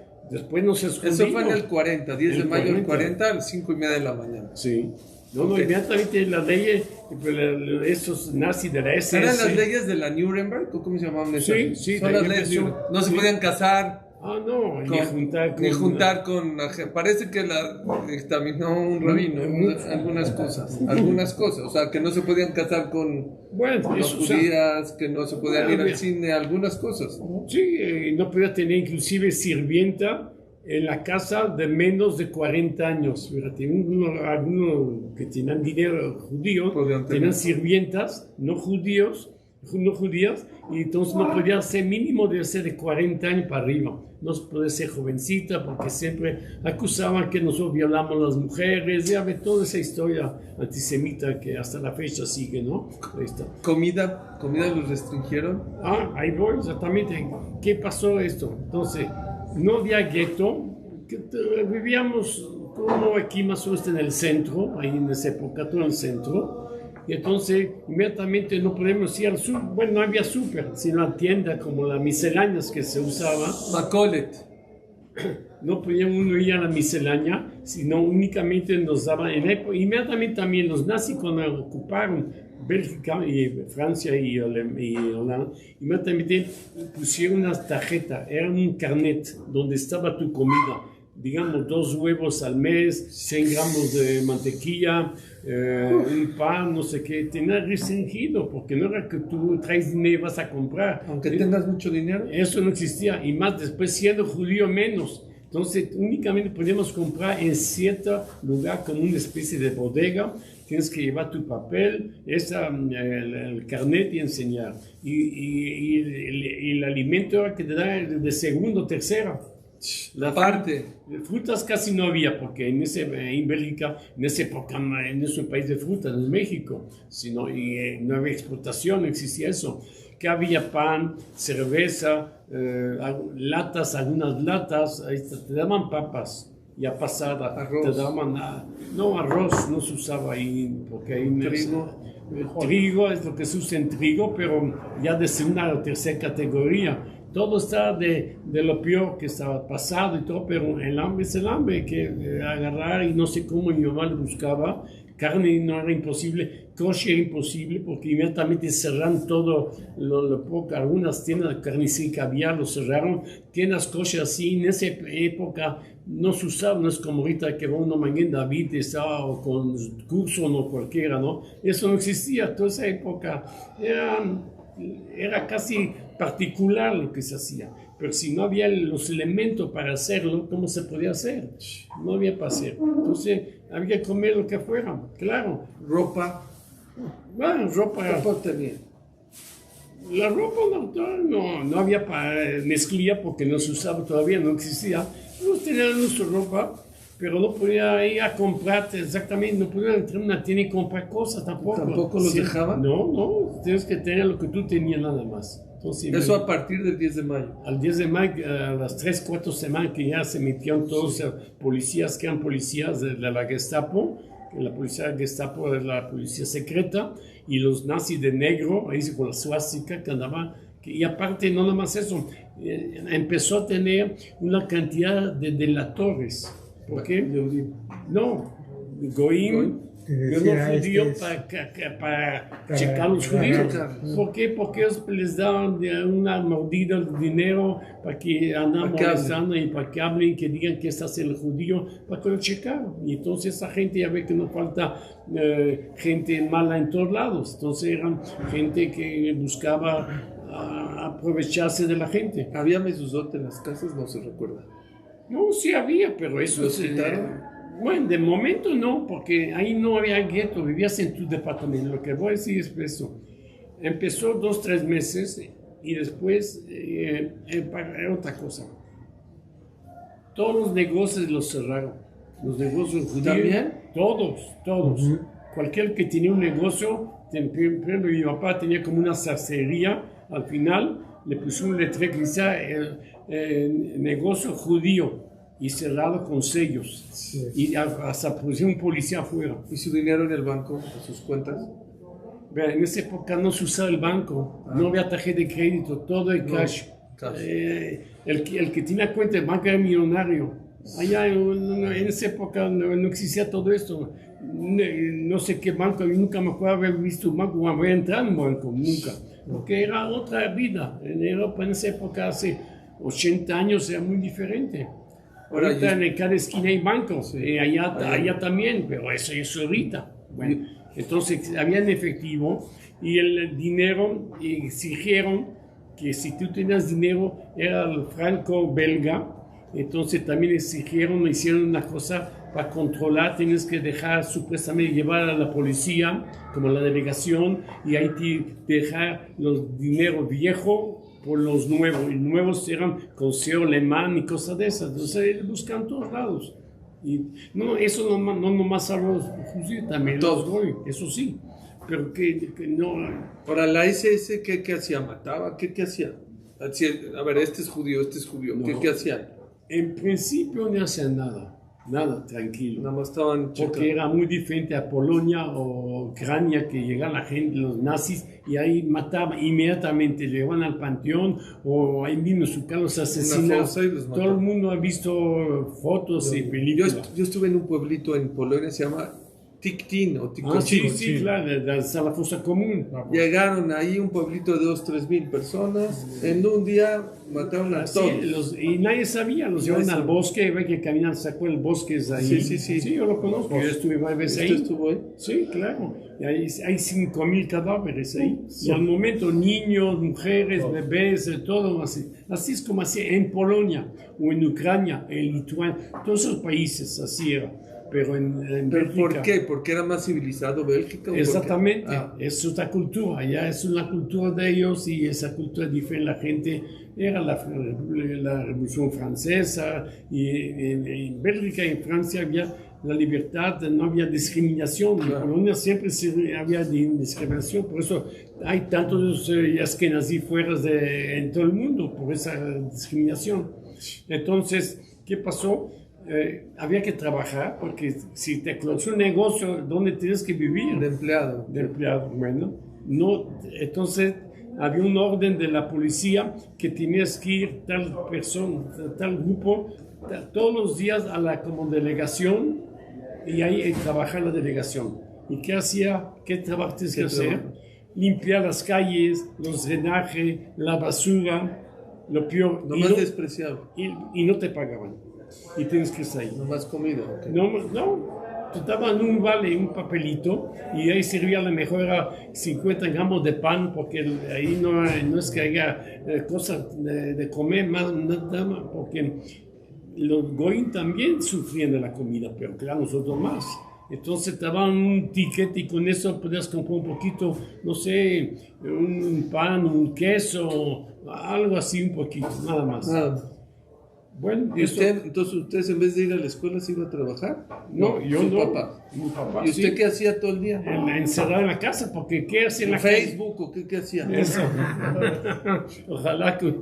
[SPEAKER 4] no se escondió.
[SPEAKER 1] Eso fue en el 40, 10 de
[SPEAKER 4] El
[SPEAKER 1] mayo del
[SPEAKER 4] 40.
[SPEAKER 1] 40 a las 5:30 de la mañana.
[SPEAKER 4] Sí. No,
[SPEAKER 1] Ok.
[SPEAKER 4] inmediatamente las leyes, esos nazis de la SS.
[SPEAKER 1] ¿Eran las leyes de la Nuremberg? ¿O cómo se llamaban esas?
[SPEAKER 4] Sí, sí,
[SPEAKER 1] Son
[SPEAKER 4] de
[SPEAKER 1] las
[SPEAKER 4] ahí
[SPEAKER 1] leyes.
[SPEAKER 4] empezó.
[SPEAKER 1] No se
[SPEAKER 4] Sí.
[SPEAKER 1] podían casar.
[SPEAKER 4] Ah, no,
[SPEAKER 1] Ni juntar con parece que la dictaminó un rabino algunas cosas, o sea, que no se podían casar con
[SPEAKER 4] Bueno,
[SPEAKER 1] los
[SPEAKER 4] eso, o sea,
[SPEAKER 1] judías, que no se podían ir al
[SPEAKER 4] mira.
[SPEAKER 1] cine, algunas cosas.
[SPEAKER 4] sí, no podía tener inclusive sirvienta en la casa de menos de 40 años. Fíjate, algunos que tenían dinero judío
[SPEAKER 1] Podían tener.
[SPEAKER 4] tenían sirvientas no judías, y entonces no podía ser mínimo, debe ser de 40 años para arriba. No puede ser jovencita porque siempre acusaban que nosotros violamos a las mujeres. Ya ve toda esa historia antisemita que hasta la fecha sigue, ¿no? Ahí está.
[SPEAKER 1] ¿Comida los restringieron?
[SPEAKER 4] Ah, ahí voy, exactamente. ¿Qué pasó esto? Entonces, no había gueto, vivíamos como aquí más o menos en el centro, ahí en esa época, todo en el centro. Y entonces, inmediatamente no podemos ir al súper. Bueno, no había súper, sino a tienda como las misceláneas que se usaba.
[SPEAKER 1] Macolet.
[SPEAKER 4] No podía uno ir a la miscelánea, sino únicamente nos daban, inmediatamente también los nazis cuando ocuparon Bélgica y Francia y Holanda, inmediatamente pusieron una tarjeta, era un carnet donde estaba tu comida, digamos 2 huevos al mes, 100 gramos de mantequilla, un pan, no sé qué, tenía restringido, porque no era que tú traes dinero y vas a comprar.
[SPEAKER 1] Aunque tengas mucho dinero.
[SPEAKER 4] Eso no existía, y más después siendo judío menos. Entonces únicamente podíamos comprar en cierto lugar como una especie de bodega. Tienes que llevar tu papel, el carnet y enseñar. Y el alimento era que te da de segundo o tercera.
[SPEAKER 1] La parte.
[SPEAKER 4] Frutas casi no había, porque en Bélgica, en esa época, en ese país de frutas, no es México, sino, no había exportación, no existía eso. Que había pan, cerveza, latas, algunas latas, ahí te daban papas ya pasada,
[SPEAKER 1] Arroz.
[SPEAKER 4] te daban, no, arroz no se usaba ahí, porque ahí trigo es lo que se usa en trigo, pero ya de segunda o tercera categoría. Todo está de lo peor que estaba pasado y todo, pero el hambre es el hambre, que agarrar, y no sé cómo mi mamá lo buscaba. Carne no era imposible, kosher era imposible, porque inmediatamente cerraron todo lo poco. Algunas tiendas de carnicería que había lo cerraron. Tiendas kosher así, en esa época no se usaba, no es como ahorita que va uno Maguen David o con curso o cualquiera, ¿no? Eso no existía. Toda esa época era casi particular lo que se hacía. Pero si no había los elementos para hacerlo, ¿cómo se podía hacer? No había para hacer. Entonces, había que comer lo que fuera, claro.
[SPEAKER 1] Ropa.
[SPEAKER 4] Bueno, ropa.
[SPEAKER 1] Porte bien.
[SPEAKER 4] La ropa no había para mezclilla porque no se usaba todavía, no existía. Nosotros teníamos nuestra ropa, pero no podía ir a comprar exactamente, no podía entrar a una tienda y comprar cosas tampoco.
[SPEAKER 1] ¿Tampoco los dejaban?
[SPEAKER 4] No, tienes que tener lo que tú tenías nada más. Entonces,
[SPEAKER 1] Eso a partir del 10 de mayo.
[SPEAKER 4] al 10 de mayo, a las 3, 4 semanas que ya se metieron todos policías que eran policías de la Gestapo, que la policía Gestapo es la policía secreta, y los nazis de negro, ahí con la suástica que andaban, y aparte no nada más eso, empezó a tener una cantidad de delatores. ¿Por qué? No, Goim, yo no judío para checar los judíos. ¿Por qué? Porque ellos les daban una mordida de dinero para que andan molestando y para que hablen, que digan que estás el judío, para que lo checaran. Y entonces esa gente ya ve que no falta gente mala en todos lados. Entonces eran gente que buscaba aprovecharse de la gente.
[SPEAKER 1] ¿Había mezuzot en las casas? No se recuerda.
[SPEAKER 4] No, sí había, pero eso...
[SPEAKER 1] ¿Los quitaron?
[SPEAKER 4] Bueno, de momento no, porque ahí no había gueto, vivías en tu departamento. Lo que voy a decir es eso. Empezó 2, 3 meses y después otra cosa. Todos los negocios los cerraron. Los negocios judíos.
[SPEAKER 1] ¿También?
[SPEAKER 4] Todos. Cualquier que tenía un negocio, por ejemplo, mi papá tenía como una sarcería, al final le puso un letrero que decía negocio judío y cerrado con sellos. Sí. Y hasta pusieron un policía afuera.
[SPEAKER 1] ¿Y su dinero en el banco, en sus cuentas?
[SPEAKER 4] En esa época no se usaba el banco, no había tarjeta de crédito, todo de cash. El que tenía cuenta de banco era millonario. Allá en esa época no existía todo esto. No sé qué banco, yo nunca me acuerdo haber visto un banco o haber entrado en un banco, nunca. Porque era otra vida. En Europa en esa época, hace 80 años, era muy diferente. Ahorita en cada esquina hay bancos, sí. Allá también, pero eso es ahorita. Bueno, entonces había en efectivo y el dinero exigieron que si tú tenías dinero era el franco belga, entonces también hicieron una cosa para controlar, tienes que dejar supuestamente llevar a la policía, como la delegación, y ahí dejar los dinero viejo por los nuevos, y nuevos eran con CEO alemán y cosas de esas, entonces buscan todos lados. Y no, eso no nomás a los judíos, también los doy, eso sí, pero que no...
[SPEAKER 1] Ahora, la SS, ¿qué hacía? ¿Mataba? ¿Qué hacía? A ver, este es judío, no. ¿Qué hacían?
[SPEAKER 4] En principio no hacían nada, tranquilo.
[SPEAKER 1] Nada más estaban checando.
[SPEAKER 4] Porque era muy diferente a Polonia o Ucrania, que llegaban la gente, los nazis, y ahí mataban inmediatamente, llevaban al panteón, o ahí mismo su casa los asesinaban. Todo el mundo ha visto fotos y películas.
[SPEAKER 1] Yo estuve en un pueblito en Polonia, se llama Tiktin o Tikochin.
[SPEAKER 4] Sí, claro, la fosa común.
[SPEAKER 1] Llegaron ahí un pueblito de 2-3 mil personas, en un día mataron a todos.
[SPEAKER 4] Y nadie sabía, los llevaron al bosque, ve que caminan, sacó el bosque es ahí. Sí, yo lo conozco, yo estuve varias veces ahí.
[SPEAKER 1] ¿Usted estuvo ahí?
[SPEAKER 4] Sí, claro. Y hay 5.000 cadáveres ahí. Y al momento niños, mujeres, bebés, todo así. Así es como así en Polonia, o en Ucrania, en Lituania, todos esos países así era. Pero en Bélgica,
[SPEAKER 1] ¿por qué? ¿Porque era más civilizado Bélgica?
[SPEAKER 4] Exactamente, es otra cultura, ya es una cultura de ellos y esa cultura diferente. La gente era la Revolución Francesa y en Bélgica y en Francia había la libertad, no había discriminación. Claro. En Polonia siempre había discriminación, por eso hay tantos askenazí fuera en todo el mundo por esa discriminación. Entonces, ¿qué pasó? Había que trabajar porque si te closó un negocio, ¿dónde tienes que vivir?
[SPEAKER 1] De empleado.
[SPEAKER 4] Bueno, no, entonces había un orden de la policía que tenías que ir tal persona, tal grupo, todos los días a la como delegación y ahí trabajar la delegación. ¿Y qué hacía? ¿Qué trabajo tienes que hacer? Limpiar las calles, los drenajes, la basura, lo peor.
[SPEAKER 1] Lo más despreciable.
[SPEAKER 4] Y no te pagaban. Y tienes que estar ahí.
[SPEAKER 1] No más comida. Okay.
[SPEAKER 4] No, te daban un vale, un papelito, y ahí servía a lo mejor a 50 gramos de pan, porque ahí no es que haya cosas de comer más, nada más, porque los goyim también sufrían de la comida, pero claro, nosotros más. Entonces te daban un ticket y con eso podías comprar un poquito, no sé, un pan, un queso, algo así un poquito, nada más. Bueno,
[SPEAKER 1] ¿Y
[SPEAKER 4] eso,
[SPEAKER 1] entonces ustedes en vez de ir a la escuela se iban a trabajar?
[SPEAKER 4] no, yo
[SPEAKER 1] su
[SPEAKER 4] no.
[SPEAKER 1] papá.
[SPEAKER 4] Mi papá,
[SPEAKER 1] ¿Y usted
[SPEAKER 4] sí,
[SPEAKER 1] qué hacía todo el día?
[SPEAKER 4] encerrado en la casa, porque ¿qué hacía en
[SPEAKER 1] ¿En
[SPEAKER 4] la calle?
[SPEAKER 1] Facebook o qué hacía?
[SPEAKER 4] Eso. Ojalá que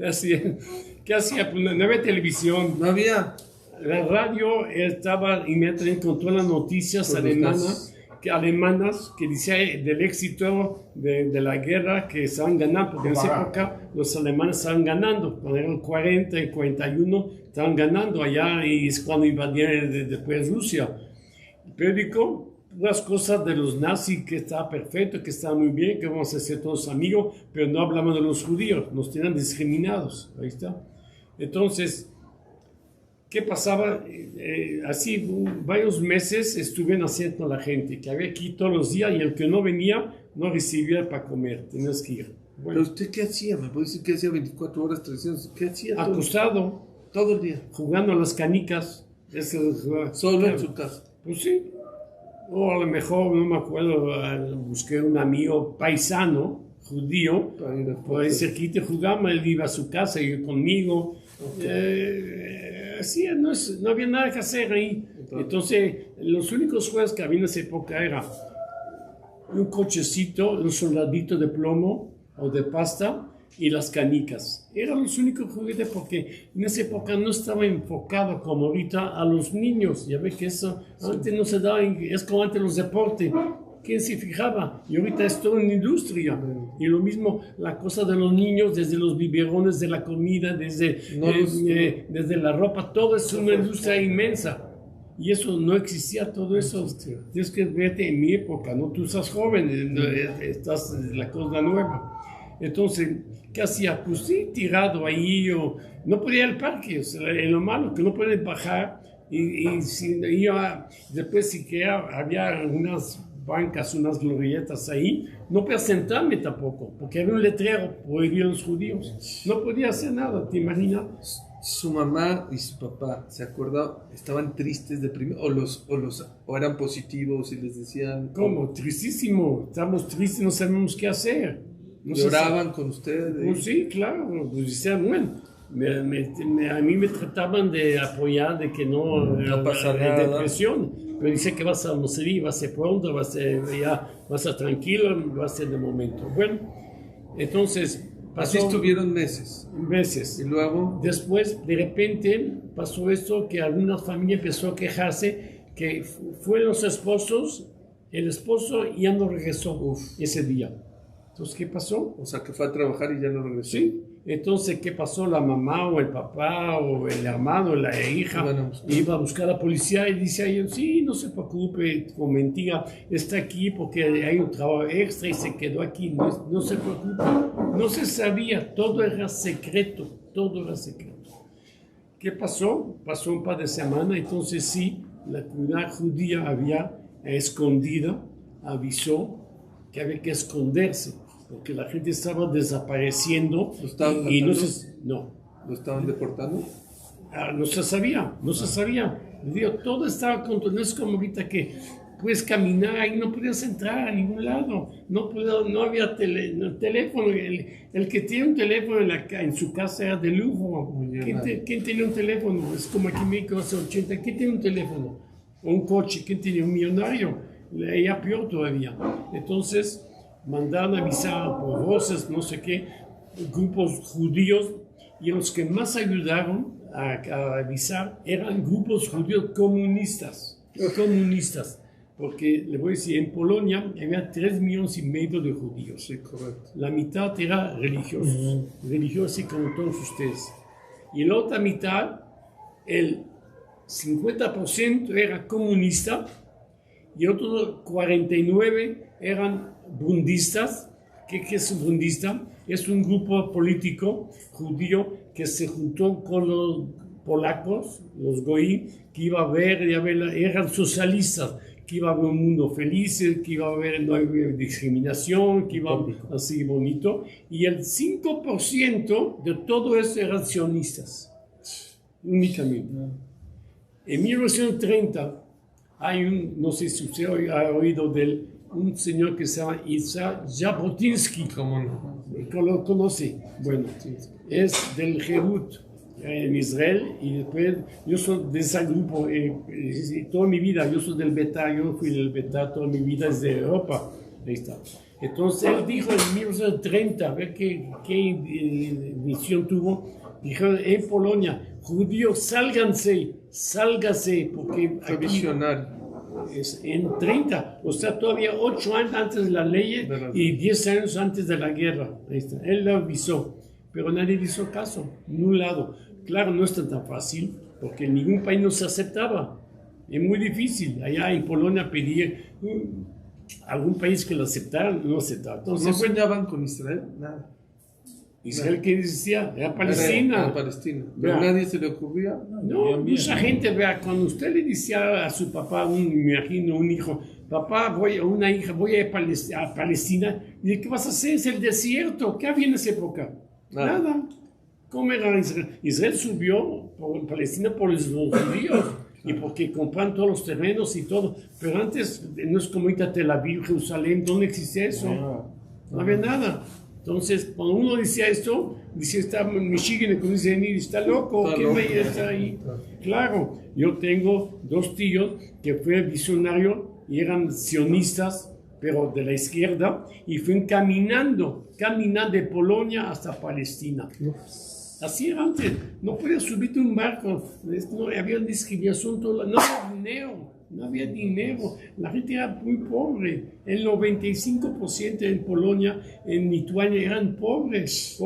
[SPEAKER 4] hacía. ¿Qué hacía? Pues no había televisión.
[SPEAKER 1] No había.
[SPEAKER 4] La radio estaba inmediatamente con todas las noticias
[SPEAKER 1] Por los nazis.
[SPEAKER 4] alemanas que decía del éxito de la guerra que estaban ganando, porque en esa época los alemanes estaban ganando, cuando eran 40 y 41 estaban ganando allá y es cuando invadieron después Rusia. El periódico, las cosas de los nazis, que estaba perfecto, que estaba muy bien, que vamos a ser todos amigos, pero no hablaban de los judíos, nos tenían discriminados, ahí está. Entonces, ¿qué pasaba? Así, varios meses estuvieron haciendo la gente, que había aquí todos los días y el que no venía no recibía para comer, tenías que ir. Bueno,
[SPEAKER 1] ¿Pero usted qué hacía? ¿Me puede decir qué hacía 24 horas, 300? ¿Qué hacía
[SPEAKER 4] acostado,
[SPEAKER 1] todo el día?
[SPEAKER 4] jugando a las canicas.
[SPEAKER 1] Solo en su casa.
[SPEAKER 4] Pues sí. O a lo mejor, no me acuerdo, busqué un amigo paisano, judío,
[SPEAKER 1] Para ir a
[SPEAKER 4] por ahí cerquita jugamos, él iba a su casa y yo conmigo. Sí, no había nada que hacer ahí. Entonces, los únicos juegos que había en esa época era un cochecito, un soldadito de plomo o de pasta y las canicas. Eran los únicos juguetes porque en esa época no estaba enfocado como ahorita a los niños. Ya ves que eso antes no se daba, es como antes los deportes. ¿Quién se fijaba? Y ahorita es todo una industria. Y lo mismo, la cosa de los niños, desde los biberones, de la comida, desde la ropa, todo es una industria inmensa. Y eso no existía, todo eso. Tienes que verte en mi época, ¿no? Tú estás joven, estás en la cosa nueva. Entonces, ¿qué hacía? Pues sí, tirado ahí, o no podía ir al parque, o sea, lo malo, que no puedes bajar. Y si iba, después sí que había unas bancas, unas glorietas ahí, no podía sentarme tampoco, porque había un letrero, prohibido a los judíos. No podía hacer nada, ¿te imaginas?
[SPEAKER 1] Su mamá y su papá, ¿se acuerdan? ¿Estaban tristes, deprimidos? ¿O eran positivos y les decían?
[SPEAKER 4] ¿Cómo? Tristísimo. Estamos tristes, no sabemos qué hacer. No
[SPEAKER 1] ¿Lloraban con ustedes?
[SPEAKER 4] Pues sí, claro. Pues decían, bueno, a mí me trataban de apoyar, de que no
[SPEAKER 1] pasa
[SPEAKER 4] de
[SPEAKER 1] nada.
[SPEAKER 4] depresión. Pero dice que vas a morir, va a ser pronto, va a ser tranquilo, va a ser de momento. Bueno, entonces
[SPEAKER 1] Así estuvieron meses.
[SPEAKER 4] meses.
[SPEAKER 1] Y luego,
[SPEAKER 4] Después, de repente, pasó esto que alguna familia empezó a quejarse que fueron los esposos, el esposo ya no regresó ese día. Entonces, ¿qué pasó?
[SPEAKER 1] o sea, que fue a trabajar y ya no regresó.
[SPEAKER 4] Sí. Entonces, ¿qué pasó? La mamá o el papá o el hermano o la hija iba a buscar a la policía y dice a ellos, sí, no se preocupe, como mentira, está aquí porque hay un trabajo extra y se quedó aquí, no se preocupe. No se sabía, todo era secreto, todo era secreto. ¿Qué pasó? Pasó un par de semanas, entonces sí, la comunidad judía había escondida, avisó que había que esconderse, porque la gente estaba desapareciendo
[SPEAKER 1] ¿Lo estaban
[SPEAKER 4] y no
[SPEAKER 1] matando? ¿Lo estaban deportando?
[SPEAKER 4] no se sabía, no se sabía. Digo, todo estaba controlado, no es como ahorita que puedes caminar y no podías entrar a ningún lado, no había teléfono, el que tiene un teléfono en su casa era de lujo. ¿Quién tenía un teléfono? Es como aquí en México hace 80, ¿quién tiene un teléfono? O un coche, ¿quién tiene un millonario? Ya peor todavía. Entonces mandaron a avisar por voces, no sé qué, grupos judíos, y los que más ayudaron a avisar eran grupos judíos comunistas, porque le voy a decir, en Polonia había 3,5 millones de judíos.
[SPEAKER 1] Sí, correcto.
[SPEAKER 4] La mitad era religiosos, religiosos así como todos ustedes. Y la otra mitad, el 50% era comunista y otros 49 eran bundistas. ¿Qué es un bundista? Es un grupo político judío que se juntó con los polacos, los goí, que iba a ver, eran socialistas, que iba a haber un mundo feliz, que iba a haber no había discriminación, que iba a haber así bonito. Y el 5% de todo eso eran sionistas, únicamente. En 1930 hay no sé si usted ha oído de él, un señor que se llama Isaac Jabotinsky.
[SPEAKER 1] ¿Cómo no?
[SPEAKER 4] ¿Lo conoce? Bueno, es del Herut. en Israel y después yo soy de ese grupo toda mi vida, yo soy del Beta, yo fui del Beta toda mi vida desde Europa, ahí está. Entonces él dijo en 1930, a ver qué visión tuvo, dijo en Polonia, judíos sálganse, porque
[SPEAKER 1] Fue
[SPEAKER 4] aquí
[SPEAKER 1] visionario.
[SPEAKER 4] es en 30, o sea, todavía 8 años antes de la ley y 10 años antes de la guerra. Ahí está. Él lo avisó, pero nadie le hizo caso, en un lado. Claro, no es tan fácil, porque en ningún país no se aceptaba. Es muy difícil. Allá en Polonia pedir algún país que lo aceptara, no aceptaba. Entonces,
[SPEAKER 1] ¿No soñaban con Israel? Nada.
[SPEAKER 4] Israel, ¿qué decía? Era Palestina.
[SPEAKER 1] Era Palestina. Pero
[SPEAKER 4] Vea.
[SPEAKER 1] nadie se le ocurría.
[SPEAKER 4] No, mucha gente, vea, cuando usted le decía a su papá, me imagino un hijo, papá, una hija, voy a Palestina, y dice, ¿qué vas a hacer? Es el desierto. ¿Qué había en esa época? Nada. ¿Cómo era Israel? Israel subió por Palestina por los judíos y porque compraron todos los terrenos y todo. Pero antes, no es como ahorita Tel Aviv, Jerusalén, ¿dónde existe eso? No había nada. Entonces, cuando uno decía esto, decía, está en Michigan, como dice, está loco,
[SPEAKER 1] Está
[SPEAKER 4] ¿qué
[SPEAKER 1] loco.
[SPEAKER 4] está ahí? Claro, yo tengo 2 tíos que fue visionario y eran sionistas, pero de la izquierda, y fueron caminando de Polonia hasta Palestina. Así era antes, no podías subirte un barco, no había discriminación, no había dinero, la gente era muy pobre, el 95% en Polonia, en Lituania eran pobres,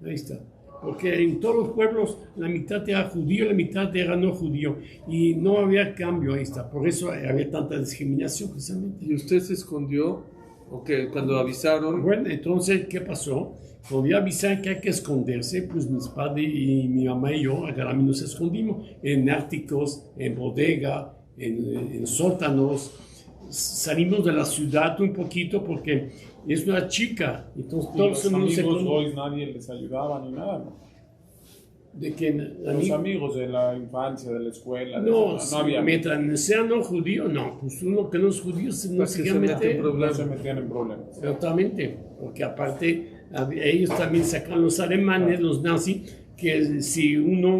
[SPEAKER 4] ahí está, porque en todos los pueblos la mitad era judío, la mitad era no judío, y no había cambio, ahí está, por eso había tanta discriminación precisamente.
[SPEAKER 1] ¿Y usted se escondió? ¿O qué? Cuando avisaron.
[SPEAKER 4] Bueno, entonces, ¿qué pasó? Cuando ya avisaron que hay que esconderse, pues mis padres y mi mamá y yo, agarramos y nos escondimos en áticos, en bodega, en sótanos. Salimos de la ciudad un poquito porque es una chica, entonces
[SPEAKER 3] Y
[SPEAKER 4] todos
[SPEAKER 3] los
[SPEAKER 4] se
[SPEAKER 3] amigos
[SPEAKER 4] conocen.
[SPEAKER 3] hoy nadie les ayudaba ni nada, ¿no?
[SPEAKER 4] De que
[SPEAKER 3] Los amigos de la infancia, de la escuela,
[SPEAKER 4] no,
[SPEAKER 3] no había.
[SPEAKER 4] mientras sean no judíos, no, pues uno que no es judío no
[SPEAKER 1] Pues
[SPEAKER 4] se
[SPEAKER 1] que
[SPEAKER 4] quiere
[SPEAKER 1] se mete en
[SPEAKER 4] meter.
[SPEAKER 1] problemas.
[SPEAKER 3] No se metían en problemas.
[SPEAKER 4] Totalmente, porque aparte ellos también sacan los alemanes, los nazis, que si uno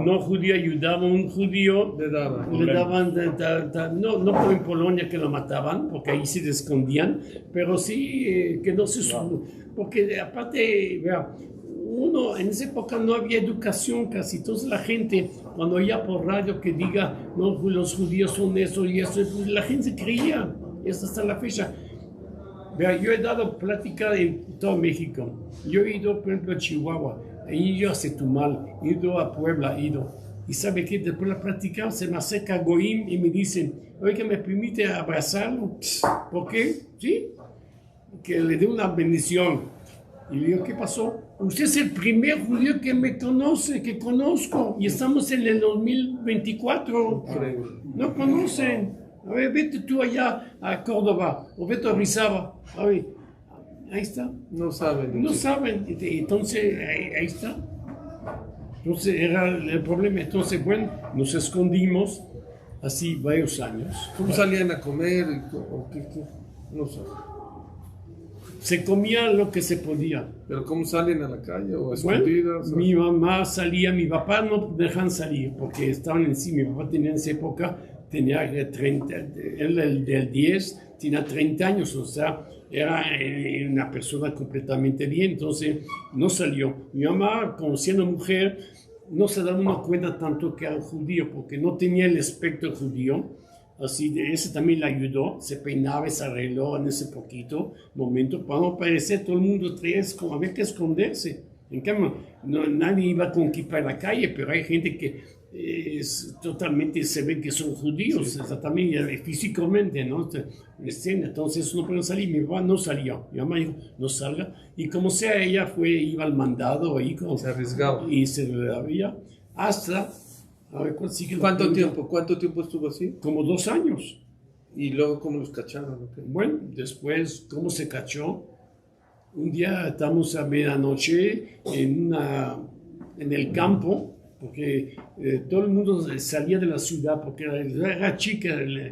[SPEAKER 4] no judío ayudaba a un judío,
[SPEAKER 1] Le daban.
[SPEAKER 4] le daban, no como en Polonia que lo mataban, porque ahí se escondían, pero sí que no se... Porque aparte, vea, uno, en esa época no había educación casi, entonces la gente, cuando oía por radio que diga, no, los judíos son eso y eso, pues la gente se creía, y hasta la fecha. Vea, yo he dado plática en todo México, yo he ido, por ejemplo, a Chihuahua, he ido a Chetumal, he ido a Puebla, he ido, y sabe que después de la plática se me acerca Goim y me dicen, oiga, ¿me permite abrazarlo? ¿Por qué? Sí, que le dé una bendición. Y le digo, ¿qué pasó? Usted es el primer judío que me conoce, que conozco, y estamos en el 2024. No conocen. A ver, vete tú allá a Córdoba, o vete a Rizaba. A ver, ahí está.
[SPEAKER 1] No saben.
[SPEAKER 4] No saben. Entonces, ahí está. Entonces, era el problema. Entonces, bueno, nos escondimos así varios años.
[SPEAKER 1] ¿Cómo salían a comer? ¿O qué? No sé.
[SPEAKER 4] Se comía lo que se podía.
[SPEAKER 1] ¿Pero cómo salen a la calle? ¿O
[SPEAKER 4] Bueno,
[SPEAKER 1] escondidas?
[SPEAKER 4] mi mamá salía, mi papá no dejaban salir porque estaban encima. Mi papá tenía en esa época, tenía 30, él del 10, tenía 30 años, o sea, era una persona completamente bien, entonces no salió. Mi mamá, como siendo mujer, no se daba una cuenta tanto que era judío, porque no tenía el aspecto judío. Así, ese también le ayudó, se peinaba y se arregló en ese poquito momento, para no parecer, todo el mundo traía, como había que esconderse. En cambio, nadie iba con kippah en la calle, pero hay gente que totalmente se ve que son judíos, sí. También físicamente, ¿no? Entonces no pueden salir, mi papá no salió, mi mamá dijo, no salga, y como sea, ella iba al mandado, ahí
[SPEAKER 1] se arriesgaba.
[SPEAKER 4] Y se había hasta... A ver,
[SPEAKER 1] ¿Cuánto tiempo estuvo así?
[SPEAKER 4] Como 2 años.
[SPEAKER 1] ¿Y luego cómo los cacharon? Okay.
[SPEAKER 4] Bueno, después, ¿cómo se cachó? Un día estamos a medianoche en el campo, porque todo el mundo salía de la ciudad, porque era chica,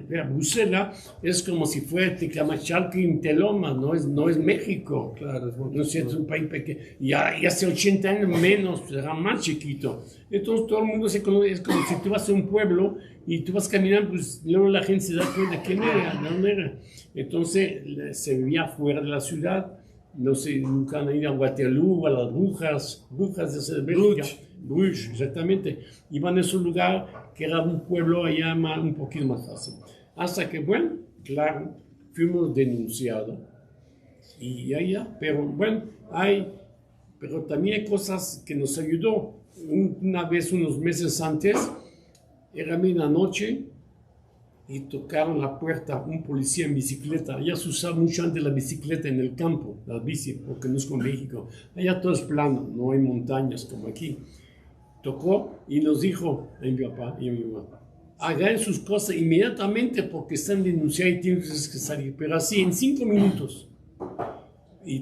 [SPEAKER 4] era Bruselas, es como si fuera Tecamachalco y Teloma, no es México.
[SPEAKER 1] Claro, es muy
[SPEAKER 4] No sé, es un país pequeño. Y hace 80 años menos, era más chiquito. Entonces todo el mundo se conoce, es como si tú vas a un pueblo y tú vas caminando, pues luego la gente se da cuenta de quién era, de dónde era. Entonces se vivía fuera de la ciudad. No sé, nunca han ido a Waterloo, a las brujas de Bélgica. Bruges, exactamente. Iban a ese lugar que era un pueblo allá un poquito más fácil. Hasta que, bueno, claro, fuimos denunciados. Y allá, pero bueno, pero también hay cosas que nos ayudó. Una vez, unos meses antes, era medianoche y tocaron la puerta un policía en bicicleta. Allá se usaba mucho antes la bicicleta en el campo, la bici, porque no es como México. Allá todo es plano, no hay montañas como aquí. Tocó y nos dijo a mi papá y a mi mamá: hagan sus cosas inmediatamente porque están denunciados y tienen que salir. Pero así, en 5 minutos. ¿Y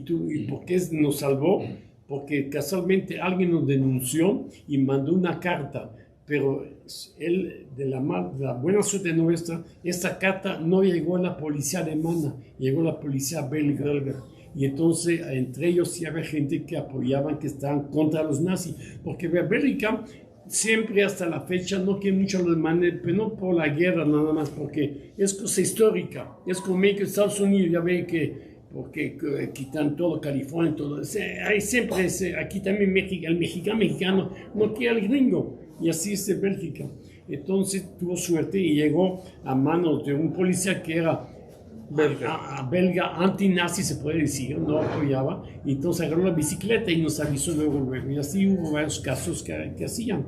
[SPEAKER 4] por qué nos salvó? Porque casualmente alguien nos denunció y mandó una carta. Pero él, de la buena suerte nuestra, esta carta no llegó a la policía alemana, llegó a la policía belga. Y entonces entre ellos sí había gente que apoyaban, que estaban contra los nazis. Porque Bélgica siempre hasta la fecha no quiere mucho a los alemanes, pero no por la guerra nada más, porque es cosa histórica. Es como que Estados Unidos ya ve que porque quitan todo California, todo. Hay siempre aquí también el mexicano no quiere al gringo. Y así es de Bélgica. Entonces tuvo suerte y llegó a manos de un policía que era belga, anti-nazi se puede decir, no apoyaba. Y entonces agarró la bicicleta y nos avisó luego. Y así hubo varios casos que hacían.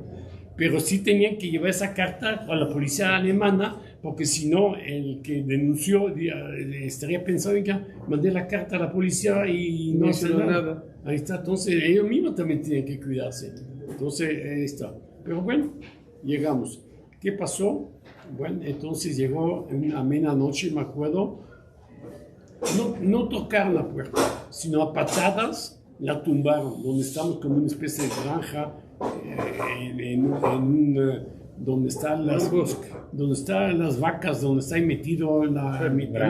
[SPEAKER 4] Pero sí tenían que llevar esa carta a la policía alemana, porque si no, el que denunció estaría pensando que mandé la carta a la policía y no hace nada. Ahí está, entonces ellos mismos también tienen que cuidarse. Entonces, ahí está. Pero bueno, llegamos. ¿Qué pasó? Bueno, entonces llegó a medianoche, me acuerdo. No tocaron la puerta, sino a patadas la tumbaron, donde estamos como una especie de granja, donde están las vacas, donde está ahí metido en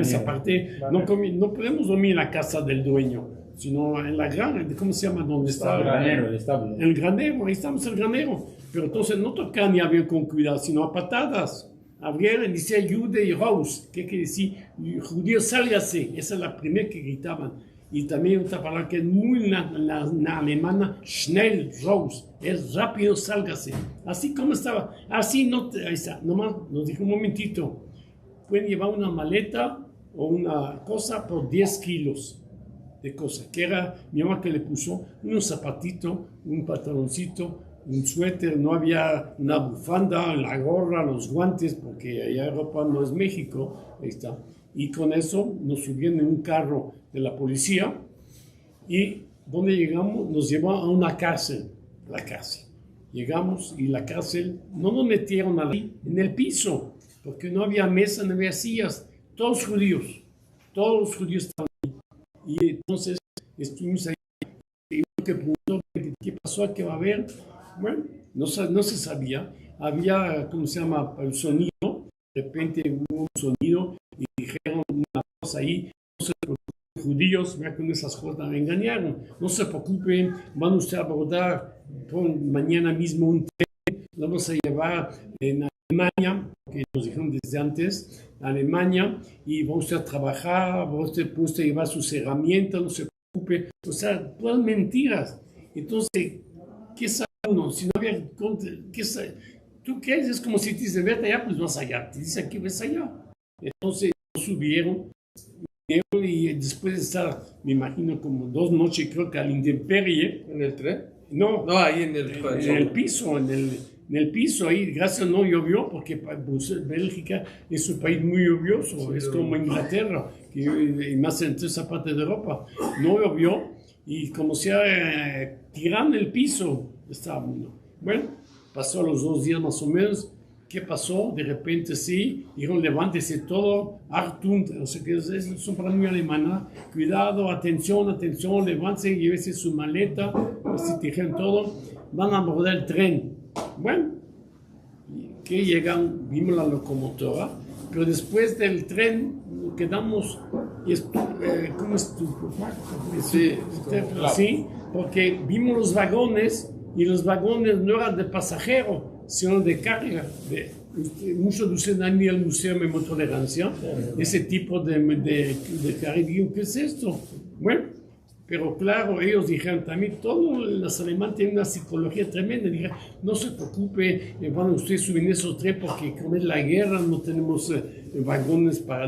[SPEAKER 4] esa parte. No podemos dormir en la casa del dueño, sino en la granja, ¿cómo se llama? Donde está
[SPEAKER 5] el granero, el establo.
[SPEAKER 4] El granero, ahí estamos el granero. Pero entonces no tocaban ni habían con cuidado, sino a patadas. Abrieron y decía Jude y Raus, que quiere decir judío, sálgase. Esa es la primera que gritaban. Y también otra palabra que es muy la alemana, schnell, raus, es rápido, sálgase. Así como estaba, así no, ahí está, nomás nos dijo un momentito, pueden llevar una maleta o una cosa por 10 kilos de cosas, que era mi mamá que le puso unos zapatitos, un pantaloncito, un suéter, no había una bufanda, la gorra, los guantes, porque allá Europa no es México, ahí está. Y con eso nos subieron en un carro de la policía y donde llegamos nos llevó a una cárcel, la cárcel. Llegamos y la cárcel no nos metieron en el piso, porque no había mesa, no había sillas, todos judíos estaban ahí. Y entonces estuvimos ahí y uno que preguntó qué pasó, qué va a haber. Bueno, no se sabía, había, ¿cómo se llama?, el sonido, de repente hubo un sonido y dijeron una cosa ahí, no se preocupen judíos, vean con esas cosas me engañaron, no se preocupen, van ustedes a abordar mañana mismo un tren, vamos a llevar en Alemania, que nos dijeron desde antes, Alemania, y vamos a trabajar, usted puede llevar sus herramientas, no se preocupe, o sea, todas mentiras. Entonces, ¿qué sabe uno? Si no había, ¿qué sabe? ¿Tú qué es? Es como si te dice, vete allá, pues vas allá. Te dice aquí, ves allá. Entonces subieron y después de estar, me imagino, como 2 noches, creo que al intemperie.
[SPEAKER 1] ¿En el tren?
[SPEAKER 4] No,
[SPEAKER 1] ahí en
[SPEAKER 4] el piso, en el piso, ahí, gracias no llovió, porque Bélgica es un país muy lluvioso, sí, es como Inglaterra, y más en esa parte de Europa. No llovió y como se tiraron el piso, estaba bueno. Pasó los 2 días más o menos. ¿Qué pasó? De repente sí, dijeron levántese todo, Achtung, no sé qué es, son para muy alemana, cuidado, atención, levántese, llévese su maleta, así dijeron todo, van a abordar el tren. Bueno, que llegan, vimos la locomotora, pero después del tren quedamos, ¿cómo estupefato?
[SPEAKER 1] Sí,
[SPEAKER 4] Sí, porque vimos los vagones y los vagones no eran de pasajero, sino de carga. Muchos de ustedes han ido al Museo de Memotolerancia, ese tipo de carga. Y digo, ¿qué es esto? Bueno, pero claro, ellos dijeron también, todos los alemanes tienen una psicología tremenda. Dijeron, no se preocupe, van ustedes subir esos tres porque como es la guerra, no tenemos vagones para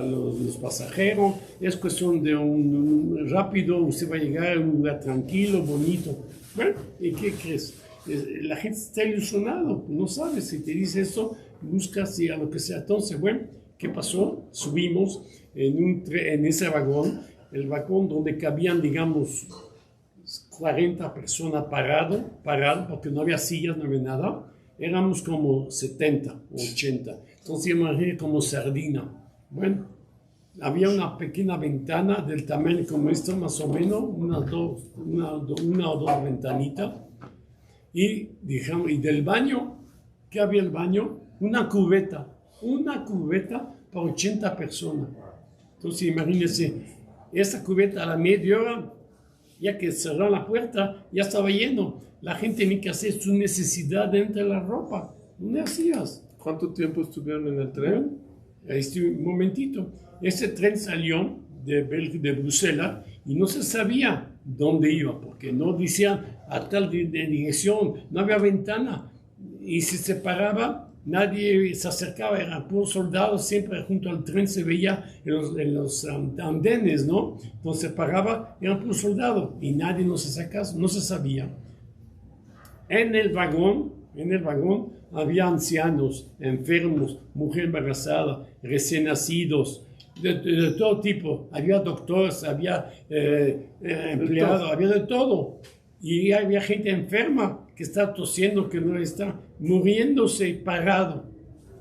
[SPEAKER 4] los pasajeros. Es cuestión de un rápido, usted va a llegar a un lugar tranquilo, bonito. Bueno, ¿y qué crees? La gente está ilusionada, no sabe si te dice eso, busca si a lo que sea. Entonces, bueno, ¿qué pasó? Subimos en ese vagón, el vagón donde cabían, digamos, 40 personas parado, porque no había sillas, no había nada. Éramos como 70 o 80. Entonces, imagínate como sardina. Bueno, había una pequeña ventana del tamaño como esto, más o menos, una o dos ventanitas. Y dijimos, ¿y del baño? ¿Qué había el baño? Una cubeta para 80 personas. Entonces, imagínense, esa cubeta a la media hora, ya que cerraron la puerta, ya estaba lleno. La gente tenía que hacer su necesidad dentro de la ropa. ¿Dónde hacías?
[SPEAKER 1] ¿Cuánto tiempo estuvieron en el tren?
[SPEAKER 4] Un momentito. Ese tren salió de Bruselas y no se sabía dónde iba, porque no decían a tal dirección, no había ventana. Y si se paraba, nadie se acercaba, eran puros soldados, siempre junto al tren se veía en los andenes, ¿no? Entonces se paraba, eran puros soldados y nadie no se sacaba, no se sabía. En el vagón había ancianos, enfermos, mujer embarazada, recién nacidos, de todo tipo. Había doctores, había empleados, había de todo. Y había gente enferma que está tosiendo, que no está muriéndose parado.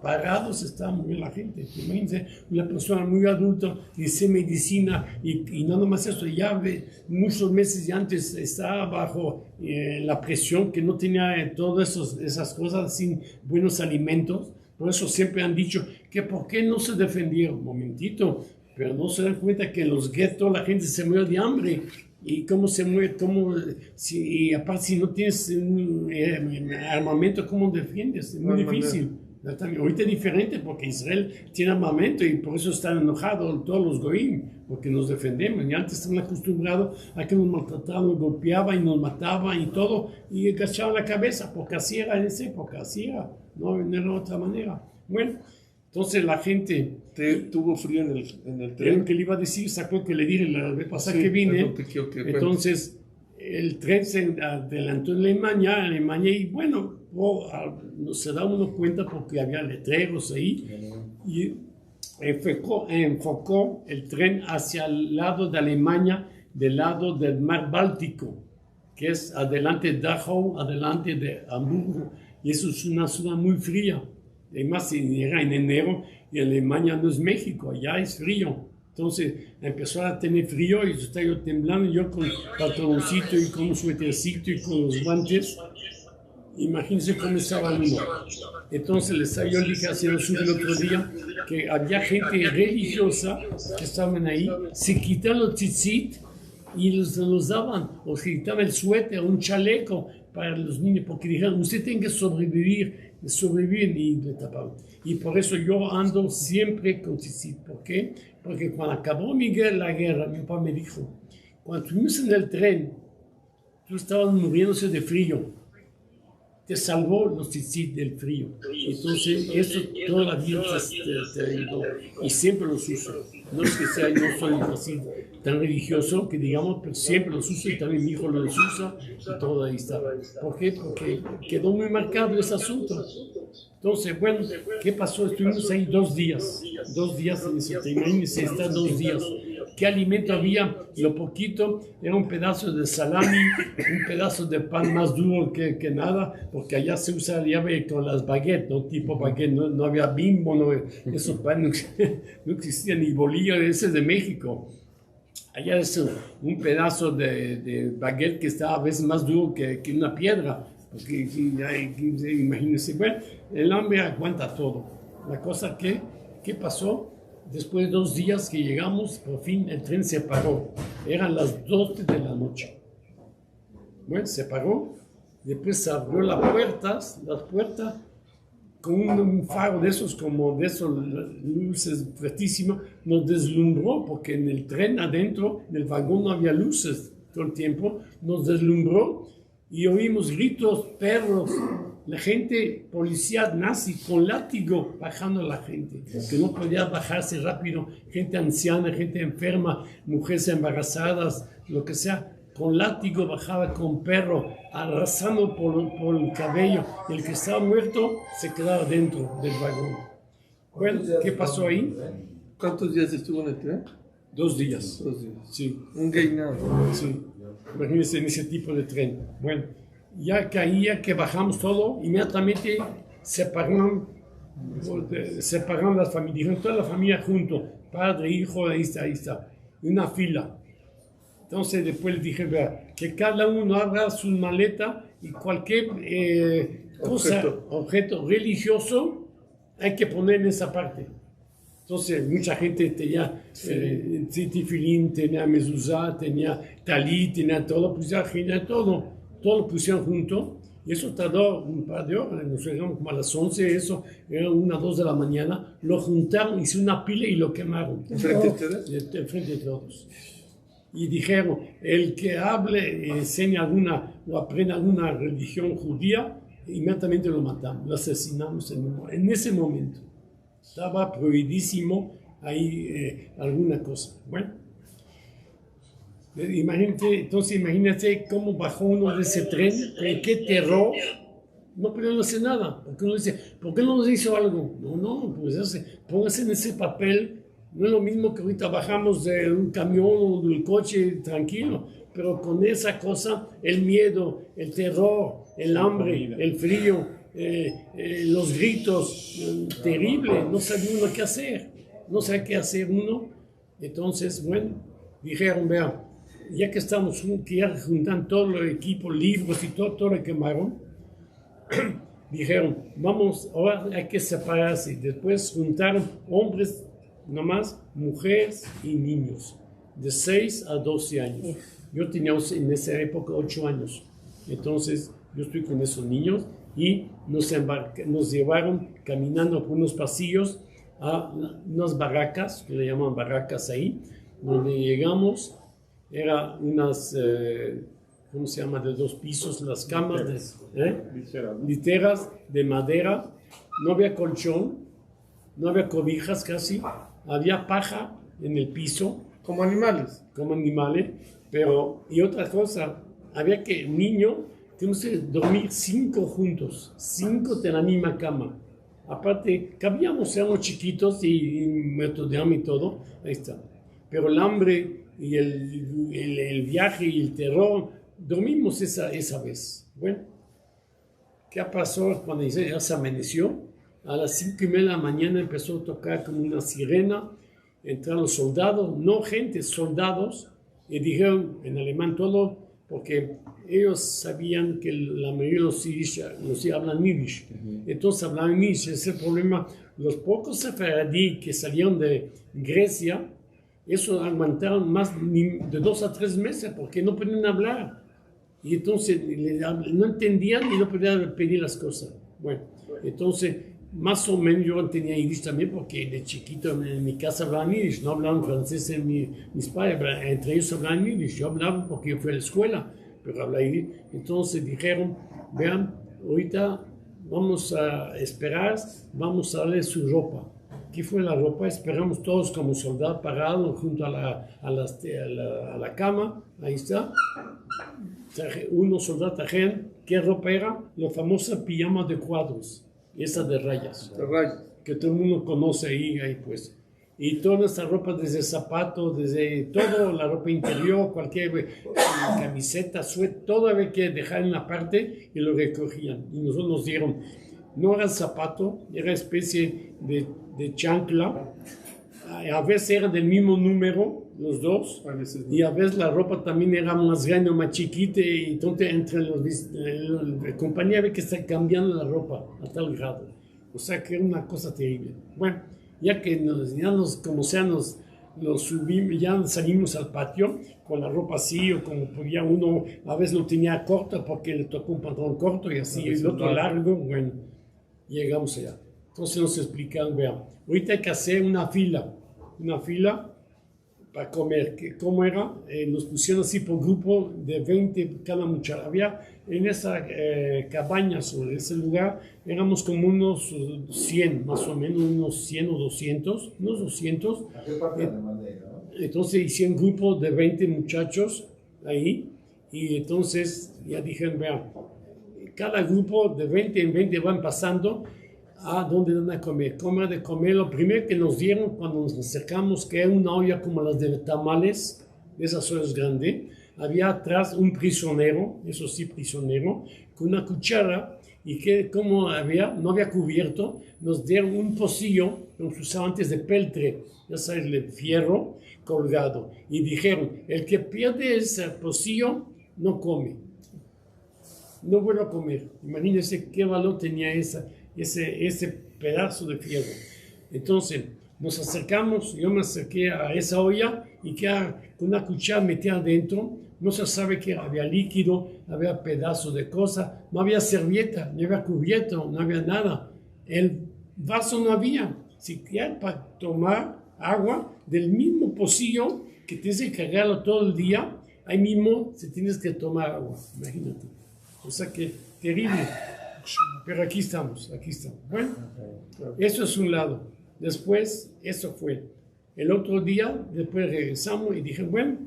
[SPEAKER 4] Parados está muriendo la gente. Imagínense una persona muy adulta que dice medicina y no nomás eso, ya muchos meses ya antes estaba bajo la presión, que no tenía todas esas cosas sin buenos alimentos. Por eso siempre han dicho que por qué no se defendieron. Un momentito, pero no se dan cuenta que en los guetos la gente se muere de hambre. ¿Y cómo se muere? Y aparte, si no tienes armamento, ¿cómo defiendes? Es muy difícil. Ahorita es diferente porque Israel tiene armamento y por eso están enojados todos los goyim, porque nos defendemos. Y antes están acostumbrados a que nos maltrataban, nos golpeaban y nos mataban y todo, y agachaban la cabeza, porque así era en esa época, así era, no era otra manera. Bueno, entonces la gente...
[SPEAKER 1] ¿Tuvo frío en el tren?
[SPEAKER 4] Era lo que le iba a decir, sacó que le dije la vez pasada que vine. Entonces, el tren se adelantó en Alemania y bueno, se da uno cuenta porque había letreros ahí y enfocó el tren hacia el lado de Alemania, del lado del mar Báltico, que es adelante de Dachau, adelante de Hamburgo, y eso es una zona muy fría. Además, era en enero y Alemania no es México, allá es frío. Entonces empezó a tener frío y estaba yo temblando, yo con pantaloncito y con un suétercito y con los guantes. Imagínense cómo estaba uno. Entonces yo le dije hace el otro día que había gente religiosa que estaban ahí, se quitaban los tzitzit y los daban, o se quitaban el suéter, un chaleco para los niños, porque dijeron, usted tiene que sobrevivir y le tapaban. Y por eso yo ando siempre con tzitzit. ¿Por qué? Porque cuando acabó la guerra, mi papá me dijo, cuando estuvimos en el tren, tú estabas muriéndose de frío. Te salvó los tzitzit del frío. Entonces, eso toda la vida te ayudó. Y siempre los uso. No es que yo soy así tan religioso que digamos, pero siempre los uso y también mi hijo los usa y todo ahí está. ¿Por qué? Porque quedó muy marcado ese asunto. Entonces, bueno, ¿qué pasó? Estuvimos ahí 2 días. 2 días en ese tren. Imagínense, estar 2 días. ¿Qué alimento había? Lo poquito era un pedazo de salami, un pedazo de pan más duro que nada, porque allá se usa llave con las baguettes, ¿no? Tipo baguette, no había Bimbo, esos panes no existían, ni bolillo, ese es de México. Allá es un pedazo de baguette que está a veces más duro que una piedra. Porque imagínense, bueno, el hambre aguanta todo. La cosa ¿qué pasó? Después de 2 días que llegamos, por fin el tren se paró. Eran las 12 de la noche. Bueno, se paró. Después se abrió las puertas con un faro de esos, luces fuertísimas, nos deslumbró, porque en el tren adentro, en el vagón no había luces todo el tiempo, nos deslumbró y oímos gritos, perros, la gente, policía nazi con látigo bajando a la gente, que no podía bajarse rápido, gente anciana, gente enferma, mujeres embarazadas, lo que sea, con látigo bajaba con perro, arrasando por el cabello. El que estaba muerto se quedaba dentro del vagón. Bueno, ¿qué pasó ahí?
[SPEAKER 1] ¿Cuántos días estuvo en el tren?
[SPEAKER 4] 2 días.
[SPEAKER 1] 2 días.
[SPEAKER 4] Sí.
[SPEAKER 1] Un gainado.
[SPEAKER 4] Sí. Imagínense en ese tipo de tren. Bueno, ya caía que bajamos todo, inmediatamente separaron las familias, dijeron toda la familia junto, padre, hijo, ahí está, una fila. Entonces después les dije, vea, que cada uno abra su maleta y cualquier objeto religioso hay que poner en esa parte. Entonces mucha gente tenía tefilín, tenía mezuzá, tenía talí, tenía todo, pues ya todo lo pusieron junto. Y eso tardó un par de horas, nos llegamos como a las 11, eso, era 1 o 2 de la mañana, lo juntaron, hicieron una pila y lo quemaron.
[SPEAKER 1] ¿Enfrente de ustedes?
[SPEAKER 4] Enfrente de todos. Y dijeron, el que hable, enseñe alguna o aprenda alguna religión judía, inmediatamente lo matamos, lo asesinamos en ese momento. Estaba prohibidísimo ahí alguna cosa. Bueno, imagínate cómo bajó uno de ese tren, con qué terror. No pudieron hacer nada, porque uno dice, ¿por qué no nos hizo algo? No, pues póngase en ese papel. No es lo mismo que ahorita bajamos de un camión o del coche tranquilo, pero con esa cosa, el miedo, el terror, el hambre, el frío, los gritos, terrible, no sabía uno qué hacer, no sabía qué hacer uno. Entonces, bueno, dijeron, vean, ya que estamos, que ya juntan todo el equipo, libros y todo lo quemaron, dijeron, vamos, ahora hay que separarse. Después juntaron hombres, nomás mujeres y niños de 6 a 12 años. Yo tenía en esa época 8 años. Entonces yo estoy con esos niños y nos llevaron caminando por unos pasillos a unas barracas, que le llaman barracas ahí, donde llegamos, era unas, ¿cómo se llama? De 2 pisos, las camas, literas de madera, no había colchón, no había cobijas casi, había paja en el piso.
[SPEAKER 1] Como animales.
[SPEAKER 4] Pero, y otra cosa, había que, niño, tenemos que dormir 5 juntos, 5 de la misma cama. Aparte, cabíamos, éramos chiquitos y metros de hambre y todo, ahí está. Pero el hambre y el viaje y el terror, dormimos esa vez. Bueno, ¿qué pasó cuando ya se amaneció? A las 5:30 de la mañana empezó a tocar como una sirena, entraron los soldados, no gente, soldados, y dijeron en alemán todo, porque ellos sabían que la mayoría de los yiddish hablan yiddish, entonces hablaban yiddish. Ese es el problema. Los pocos sefaradí que salieron de Grecia, eso aguantaron más de 2 a 3 meses, porque no podían hablar, y entonces no entendían y no podían pedir las cosas. Bueno, entonces más o menos yo tenía yiddish también, porque de chiquito en mi casa hablaban yiddish, no hablaban francés en mis padres, entre ellos hablaban yiddish. Yo hablaba porque yo fui a la escuela, pero hablaba yiddish. Entonces dijeron, vean, ahorita vamos a esperar, vamos a darle su ropa. ¿Qué fue la ropa? Esperamos todos como soldados parados junto a la cama, ahí está. Unos soldados trajeron, ¿qué ropa era? La famosa pijama de cuadros. Esa de rayas, que todo el mundo conoce ahí pues. Y toda nuestra ropa, desde zapatos, desde todo, la ropa interior, cualquier camiseta, suéter, todo había que dejar en la parte y lo recogían. Y nosotros nos dieron, no era zapato, era especie de chancla, a veces eran del mismo número, los dos,
[SPEAKER 3] A veces no.
[SPEAKER 4] y a veces la ropa también era más grande o más chiquita, y entonces entre la compañía ve que está cambiando la ropa a tal grado. O sea que era una cosa terrible. Bueno, ya que como sea, nos subimos, ya salimos al patio con la ropa así, o como podía uno, a veces lo tenía corto porque le tocó un pantalón corto y así, el otro largo, bueno, llegamos allá. Entonces nos explicaron, vean, ahorita hay que hacer una fila para comer. ¿Cómo era? Nos pusieron así por grupo de 20 cada muchacho. Había en esa cabaña, sobre ese lugar, éramos como unos 100, más o menos, unos 100 o 200, unos 200. Entonces hicieron grupo de 20 muchachos ahí, y entonces ya dijeron, vean, cada grupo de 20 en 20 van pasando a donde van a comer. ¿Cómo de comer? Lo primero que nos dieron cuando nos acercamos, que era una olla como las de tamales, de esas ollas grandes. Había atrás un prisionero, eso sí, prisionero, con una cuchara, y que como no había cubierto, nos dieron un pocillo, lo que usaba antes de peltre, ya sabes, de fierro colgado. Y dijeron, el que pierde ese pocillo no come. No vuelve a comer. Imagínense qué valor tenía ese pedazo de fierro. Entonces nos acercamos, yo me acerqué a esa olla y que con una cuchara metía adentro. No se sabe que había líquido, había pedazos de cosa, no había servilleta, no había cubierto, no había nada. El vaso no había, siquiera para tomar agua del mismo pocillo que tienes que cargarlo todo el día, ahí mismo se tienes que tomar agua, imagínate. O sea que terrible. Pero aquí estamos. Bueno, eso es un lado. Después, eso fue. El otro día, después regresamos y dije, bueno,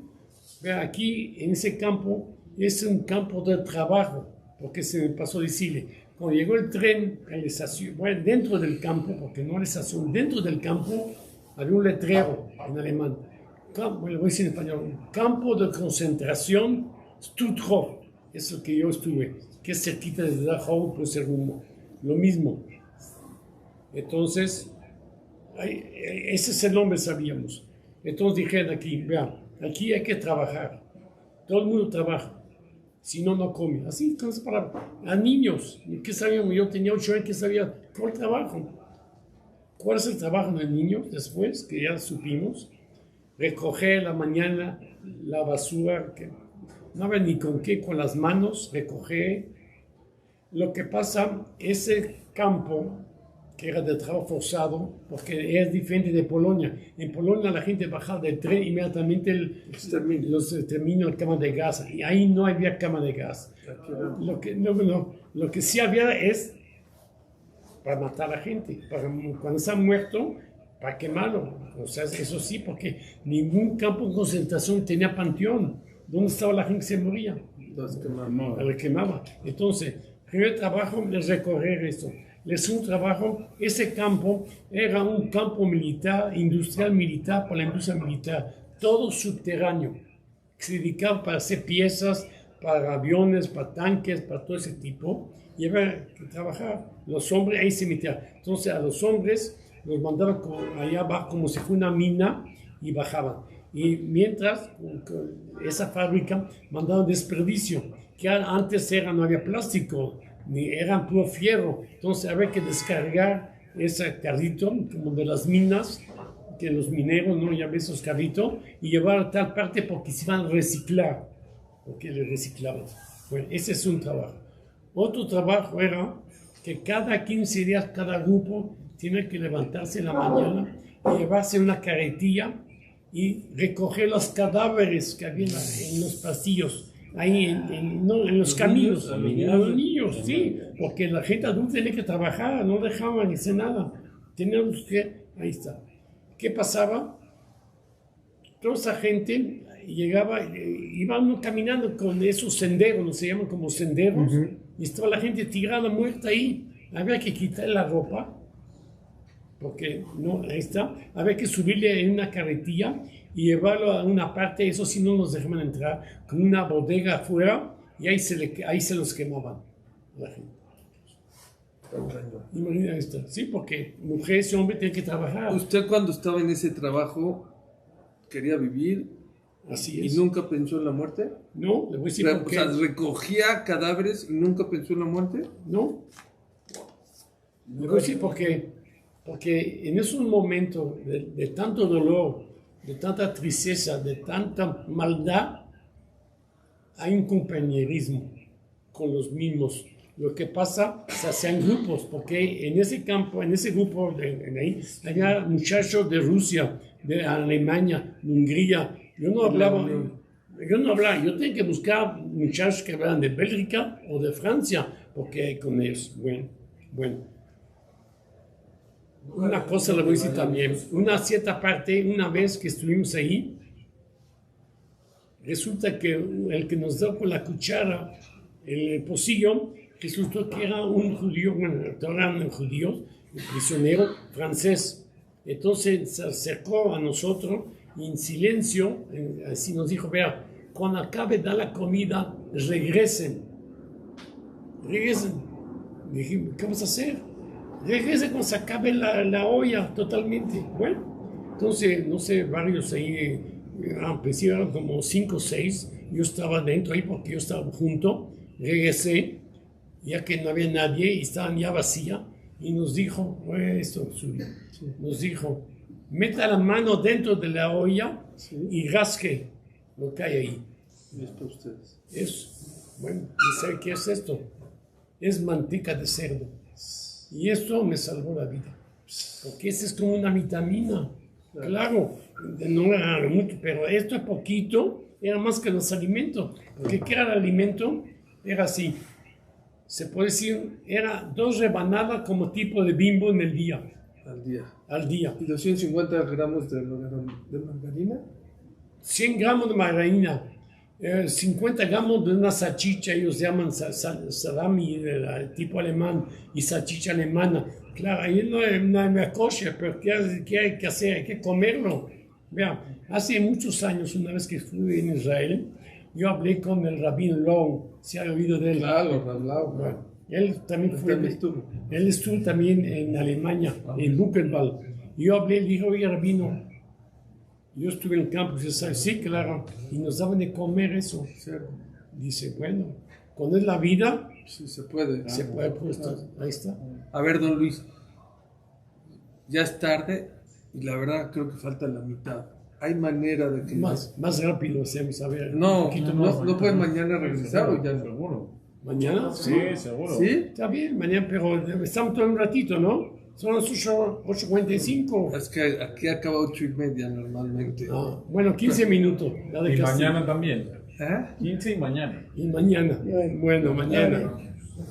[SPEAKER 4] vea, aquí en ese campo es un campo de trabajo, porque se me pasó decirle, cuando llegó el tren a la estación, bueno, dentro del campo, porque no a la estación, dentro del campo había un letrero en alemán, bueno, voy a decir en español, campo de concentración Stutthof, eso que yo estuve, que es cerquita de Dachau, pues lo mismo. Entonces, ese es el nombre, sabíamos. Entonces dijeron aquí, vean, aquí hay que trabajar. Todo el mundo trabaja. Si no, no come. Así, con esa palabra. A niños, ¿qué sabíamos? Yo tenía 8 años, ¿qué sabía? ¿Cuál trabajo? ¿Cuál es el trabajo de niños después? Que ya supimos. Recoger la mañana la basura, que no había ni con qué, con las manos, recoger. Lo que pasa, ese campo, que era de trabajo forzado, porque es diferente de Polonia. En Polonia la gente bajaba del tren inmediatamente los terminó la cama de gas, y ahí no había cama de gas. Lo que sí había es para matar a la gente, cuando se han muerto, para quemarlo. O sea, eso sí, porque ningún campo de concentración tenía panteón. ¿Dónde estaba la gente que se moría? La quemaba. Entonces, el primer trabajo es recorrer esto. El segundo trabajo, ese campo era un campo militar, industrial militar, para la industria militar, todo subterráneo, que se dedicaba para hacer piezas, para aviones, para tanques, para todo ese tipo, y había que trabajar. Los hombres ahí se metían. Entonces a los hombres los mandaban allá abajo como si fuera una mina y bajaban. Y mientras, esa fábrica mandaban desperdicio, que antes no había plástico, ni eran puro fierro. Entonces había que descargar ese carrito, como de las minas, que los mineros no llaman esos carritos, y llevar a tal parte porque se iban a reciclar, porque le reciclaban. Bueno, ese es un trabajo. Otro trabajo era que cada 15 días cada grupo tiene que levantarse en la mañana y llevarse una carretilla y recoger los cadáveres que había en los pasillos, ahí en los caminos, los niños, sí, porque la gente adulta tenía que trabajar, no dejaban hacer nada, teníamos que, ahí está. ¿Qué pasaba? Toda esa gente llegaba, iba uno caminando con esos senderos, no se llaman como senderos, y estaba la gente tirada, muerta ahí, había que quitarle la ropa, porque no, ahí está, había que subirle en una carretilla y llevarlo a una parte, eso sí no nos dejaban entrar, con una bodega afuera, y ahí se los quemaban la gente. Imagina esto. Sí, porque mujer y hombre tienen que trabajar.
[SPEAKER 1] Usted cuando estaba en ese trabajo quería vivir
[SPEAKER 4] Así
[SPEAKER 1] y
[SPEAKER 4] es.
[SPEAKER 1] nunca pensó en la muerte.
[SPEAKER 4] No, le voy a decir por
[SPEAKER 1] O
[SPEAKER 4] qué.
[SPEAKER 1] sea, recogía cadáveres y nunca pensó en la muerte.
[SPEAKER 4] No. Le voy a decir por qué. Porque en esos momentos de tanto dolor, de tanta tristeza, de tanta maldad, hay un compañerismo con los mismos. Lo que pasa, se hacen grupos, porque en ese campo, en ese grupo, de ahí, había muchachos de Rusia, de Alemania, de Hungría. Yo no hablaba, yo tenía que buscar muchachos que hablaban de Bélgica o de Francia, porque con ellos, bueno. Una cosa le voy a decir también, una cierta parte, una vez que estuvimos ahí, resulta que el que nos dio con la cuchara el pocillo, resultó que era un judío, bueno, eran judíos, un prisionero francés. Entonces se acercó a nosotros y en silencio, así nos dijo, vea, cuando acabe de la comida, regresen. Dijimos, ¿qué vamos a hacer? Regresen cuando se acabe la olla totalmente. Bueno, entonces, no sé, varios ahí, al principio eran como 5 o 6, yo estaba dentro ahí porque yo estaba junto, regresé, ya que no había nadie y estaban ya vacía, y nos dijo, nos dijo, meta la mano dentro de la olla y rasque lo que hay ahí.
[SPEAKER 1] Y es para ustedes.
[SPEAKER 4] Bueno, ¿y sabe qué es esto? Es manteca de cerdo. Y esto me salvó la vida. Porque esta es como una vitamina. Claro, no era mucho, pero esto es poquito, era más que los alimentos. Porque ¿qué era el alimento? Era así. Se puede decir, era 2 rebanadas como tipo de Bimbo en el día. Al día.
[SPEAKER 1] ¿Y 250 gramos de margarina?
[SPEAKER 4] 100 gramos de margarina. 50 gramos de una salchicha, ellos llaman salami, tipo alemán, y salchicha alemana. Claro, ahí no hay kosher, pero ¿qué hay que hacer? Hay que comerlo. Vean, hace muchos años, una vez que estuve en Israel, yo hablé con el rabino Long, ¿se ha oído de él?
[SPEAKER 1] Claro, Rablau.
[SPEAKER 4] Bueno, él también
[SPEAKER 1] estuvo.
[SPEAKER 4] Él estuvo también en Alemania, en Buchenwald. Yo hablé, le dije, oye, rabino, yo estuve en el campo, y sabe, sí, claro, y nos daban de comer eso. Dice, bueno, cuando es la vida,
[SPEAKER 1] sí, se puede.
[SPEAKER 4] Pues, ahí está.
[SPEAKER 1] A ver, don Luis, ya es tarde y la verdad creo que falta la mitad. Hay manera de que...
[SPEAKER 4] Más rápido hacemos, a ver.
[SPEAKER 1] No pueden mañana regresar o ya no.
[SPEAKER 3] Seguro.
[SPEAKER 4] ¿Mañana?
[SPEAKER 3] Sí, seguro.
[SPEAKER 1] ¿Sí?
[SPEAKER 4] Está bien, mañana, pero estamos todo un ratito, ¿no? Son las 8:45.
[SPEAKER 1] Es que aquí acaba 8:30 normalmente.
[SPEAKER 4] Bueno, 15 minutos.
[SPEAKER 3] Y mañana también.
[SPEAKER 1] 15
[SPEAKER 3] y mañana.
[SPEAKER 4] Y mañana. Bueno, mañana.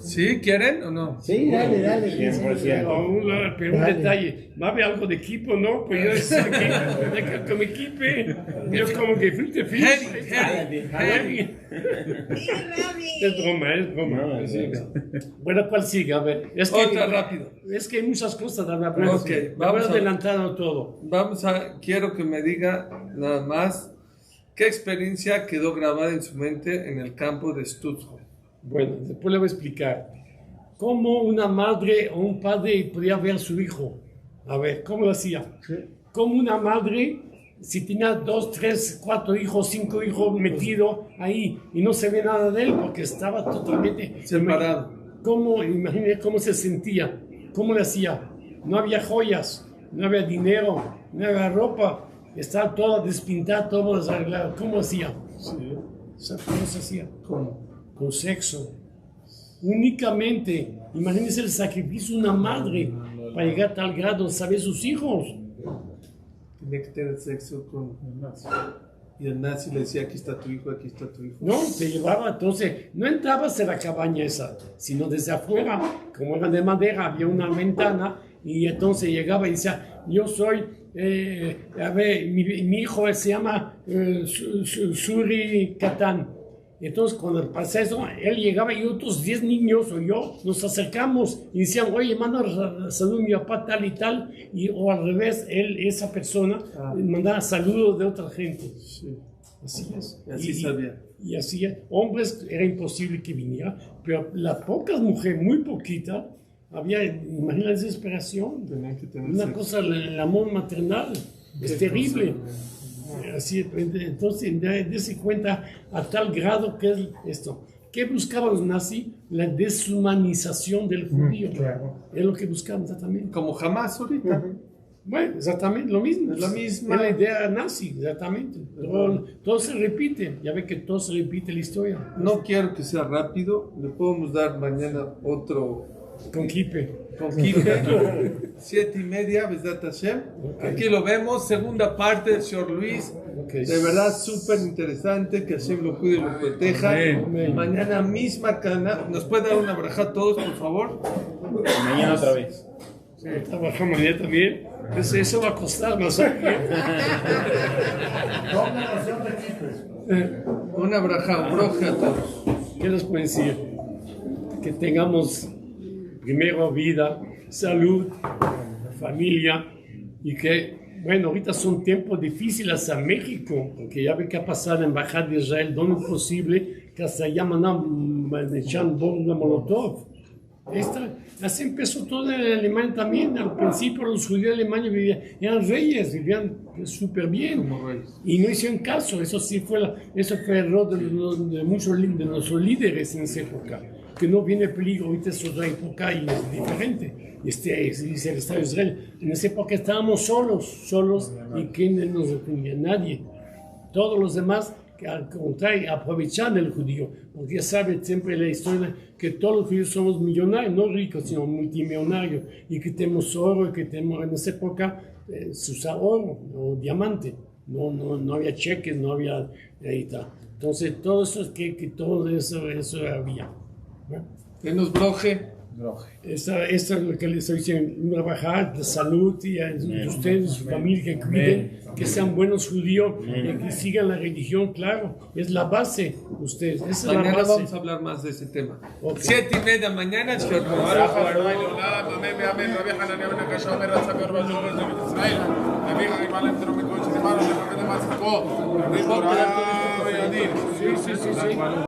[SPEAKER 1] ¿Sí? ¿Quieren o no?
[SPEAKER 5] Sí, dale.
[SPEAKER 3] 100%.
[SPEAKER 4] Pero un detalle, va a haber algo de equipo, ¿no? Pues yo decía que con mi equipo, yo como que fuiste
[SPEAKER 1] Harry.
[SPEAKER 4] Es broma. Bueno, ¿cuál sigue? A ver.
[SPEAKER 1] Otra rápido.
[SPEAKER 4] Es que hay muchas cosas de hablar.
[SPEAKER 1] Ok,
[SPEAKER 4] vamos adelantando todo.
[SPEAKER 1] Quiero que me diga nada más qué experiencia quedó grabada en su mente en el campo de Stuttgart.
[SPEAKER 4] Bueno, después le voy a explicar cómo una madre o un padre podía ver a su hijo. A ver, ¿cómo lo hacía? Cómo una madre, si tenía 2, 3, 4 hijos, 5 hijos metidos ahí y no se ve nada de él porque estaba totalmente
[SPEAKER 1] separado.
[SPEAKER 4] Imagínate cómo se sentía, cómo le hacía. No había joyas, no había dinero, no había ropa, estaba todo despintado, todo desarreglado. ¿Cómo hacía? ¿Cómo se hacía?
[SPEAKER 1] ¿Cómo?
[SPEAKER 4] Con sexo. Únicamente, imagínense el sacrificio de una madre para llegar a tal grado de saber sus hijos.
[SPEAKER 1] Tenía que tener sexo con el nazi. Y el nazi le decía, aquí está tu hijo, aquí está tu hijo.
[SPEAKER 4] No, te llevaba, entonces, no entrabas en la cabaña esa, sino desde afuera, como era de madera, había una ventana, y entonces llegaba y decía, yo soy, a ver, mi hijo se llama Suri Katán. Entonces, cuando pasa eso, él llegaba y otros 10 niños o yo nos acercamos y decían, oye, manda salud a mi papá tal y tal, o al revés, esa persona mandaba saludos de otra gente.
[SPEAKER 1] Sí.
[SPEAKER 4] Así es.
[SPEAKER 1] Y así sabía.
[SPEAKER 4] Y así es. Hombres era imposible que viniera, pero las pocas mujeres, muy poquitas, imagina la desesperación,
[SPEAKER 1] Tenían que tener
[SPEAKER 4] una
[SPEAKER 1] sexo.
[SPEAKER 4] cosa, el amor maternal, es terrible. Así, entonces, dése cuenta a tal grado que es esto. ¿Qué buscaban los nazis? La deshumanización del judío. Es lo que buscaban exactamente.
[SPEAKER 1] Como jamás ahorita.
[SPEAKER 4] Bueno, exactamente lo mismo.
[SPEAKER 1] Es la misma.
[SPEAKER 4] Es la idea nazi, exactamente. Todo se repite. Ya ve que todo se repite la historia.
[SPEAKER 1] No quiero que sea rápido. Le podemos dar mañana otro
[SPEAKER 4] Con Kipe.
[SPEAKER 1] con Quique. 7:30, Besdat Hashem. Aquí lo vemos. Segunda parte del señor Luis.
[SPEAKER 4] Okay.
[SPEAKER 1] De verdad, súper interesante. Que Hashem lo cuide y lo proteja.
[SPEAKER 3] Amén.
[SPEAKER 1] Mañana misma canal. ¿Nos puede dar una braja a todos, por favor?
[SPEAKER 3] Mañana otra vez.
[SPEAKER 4] Trabajamos ya también. Eso va a costar más.
[SPEAKER 1] Una braja, un broje a todos.
[SPEAKER 4] ¿Qué les puedo decir? Que tengamos primero vida, salud, familia y que, bueno, ahorita son tiempos difíciles a México, porque ya ve que ha pasado en la embajada de Israel, donde es posible que hasta ya mandan echan bomba molotov. Así empezó todo en Alemania también. Al principio los judíos de Alemania eran reyes, vivían súper bien. Y no hicieron caso. Eso sí eso fue error de muchos de nuestros líderes en esa época. Que no viene peligro, ahorita es otra época y es diferente. Dice el Estado de Israel. En esa época estábamos solos y que no nos oponía nadie. Todos los demás, que al contrario, aprovechan el judío, porque ya sabe siempre la historia que todos los judíos somos millonarios, no ricos, sino multimillonarios, y que tenemos oro, y que tenemos en esa época se usaba oro o diamante, no había cheques, no había ahí está. Entonces todo eso es que todo eso había. ¿No?
[SPEAKER 1] Denos broje.
[SPEAKER 4] Eso es lo que les estoy diciendo, una bajada de salud y a ustedes, su familia, que cuiden, que sean buenos judíos, que sigan la religión, claro, es la base, ustedes, esa es la
[SPEAKER 1] Mañana
[SPEAKER 4] base.
[SPEAKER 1] vamos a hablar más de ese tema.
[SPEAKER 4] Ok.
[SPEAKER 1] 7:30 mañana, el señor Luis.
[SPEAKER 4] Sí.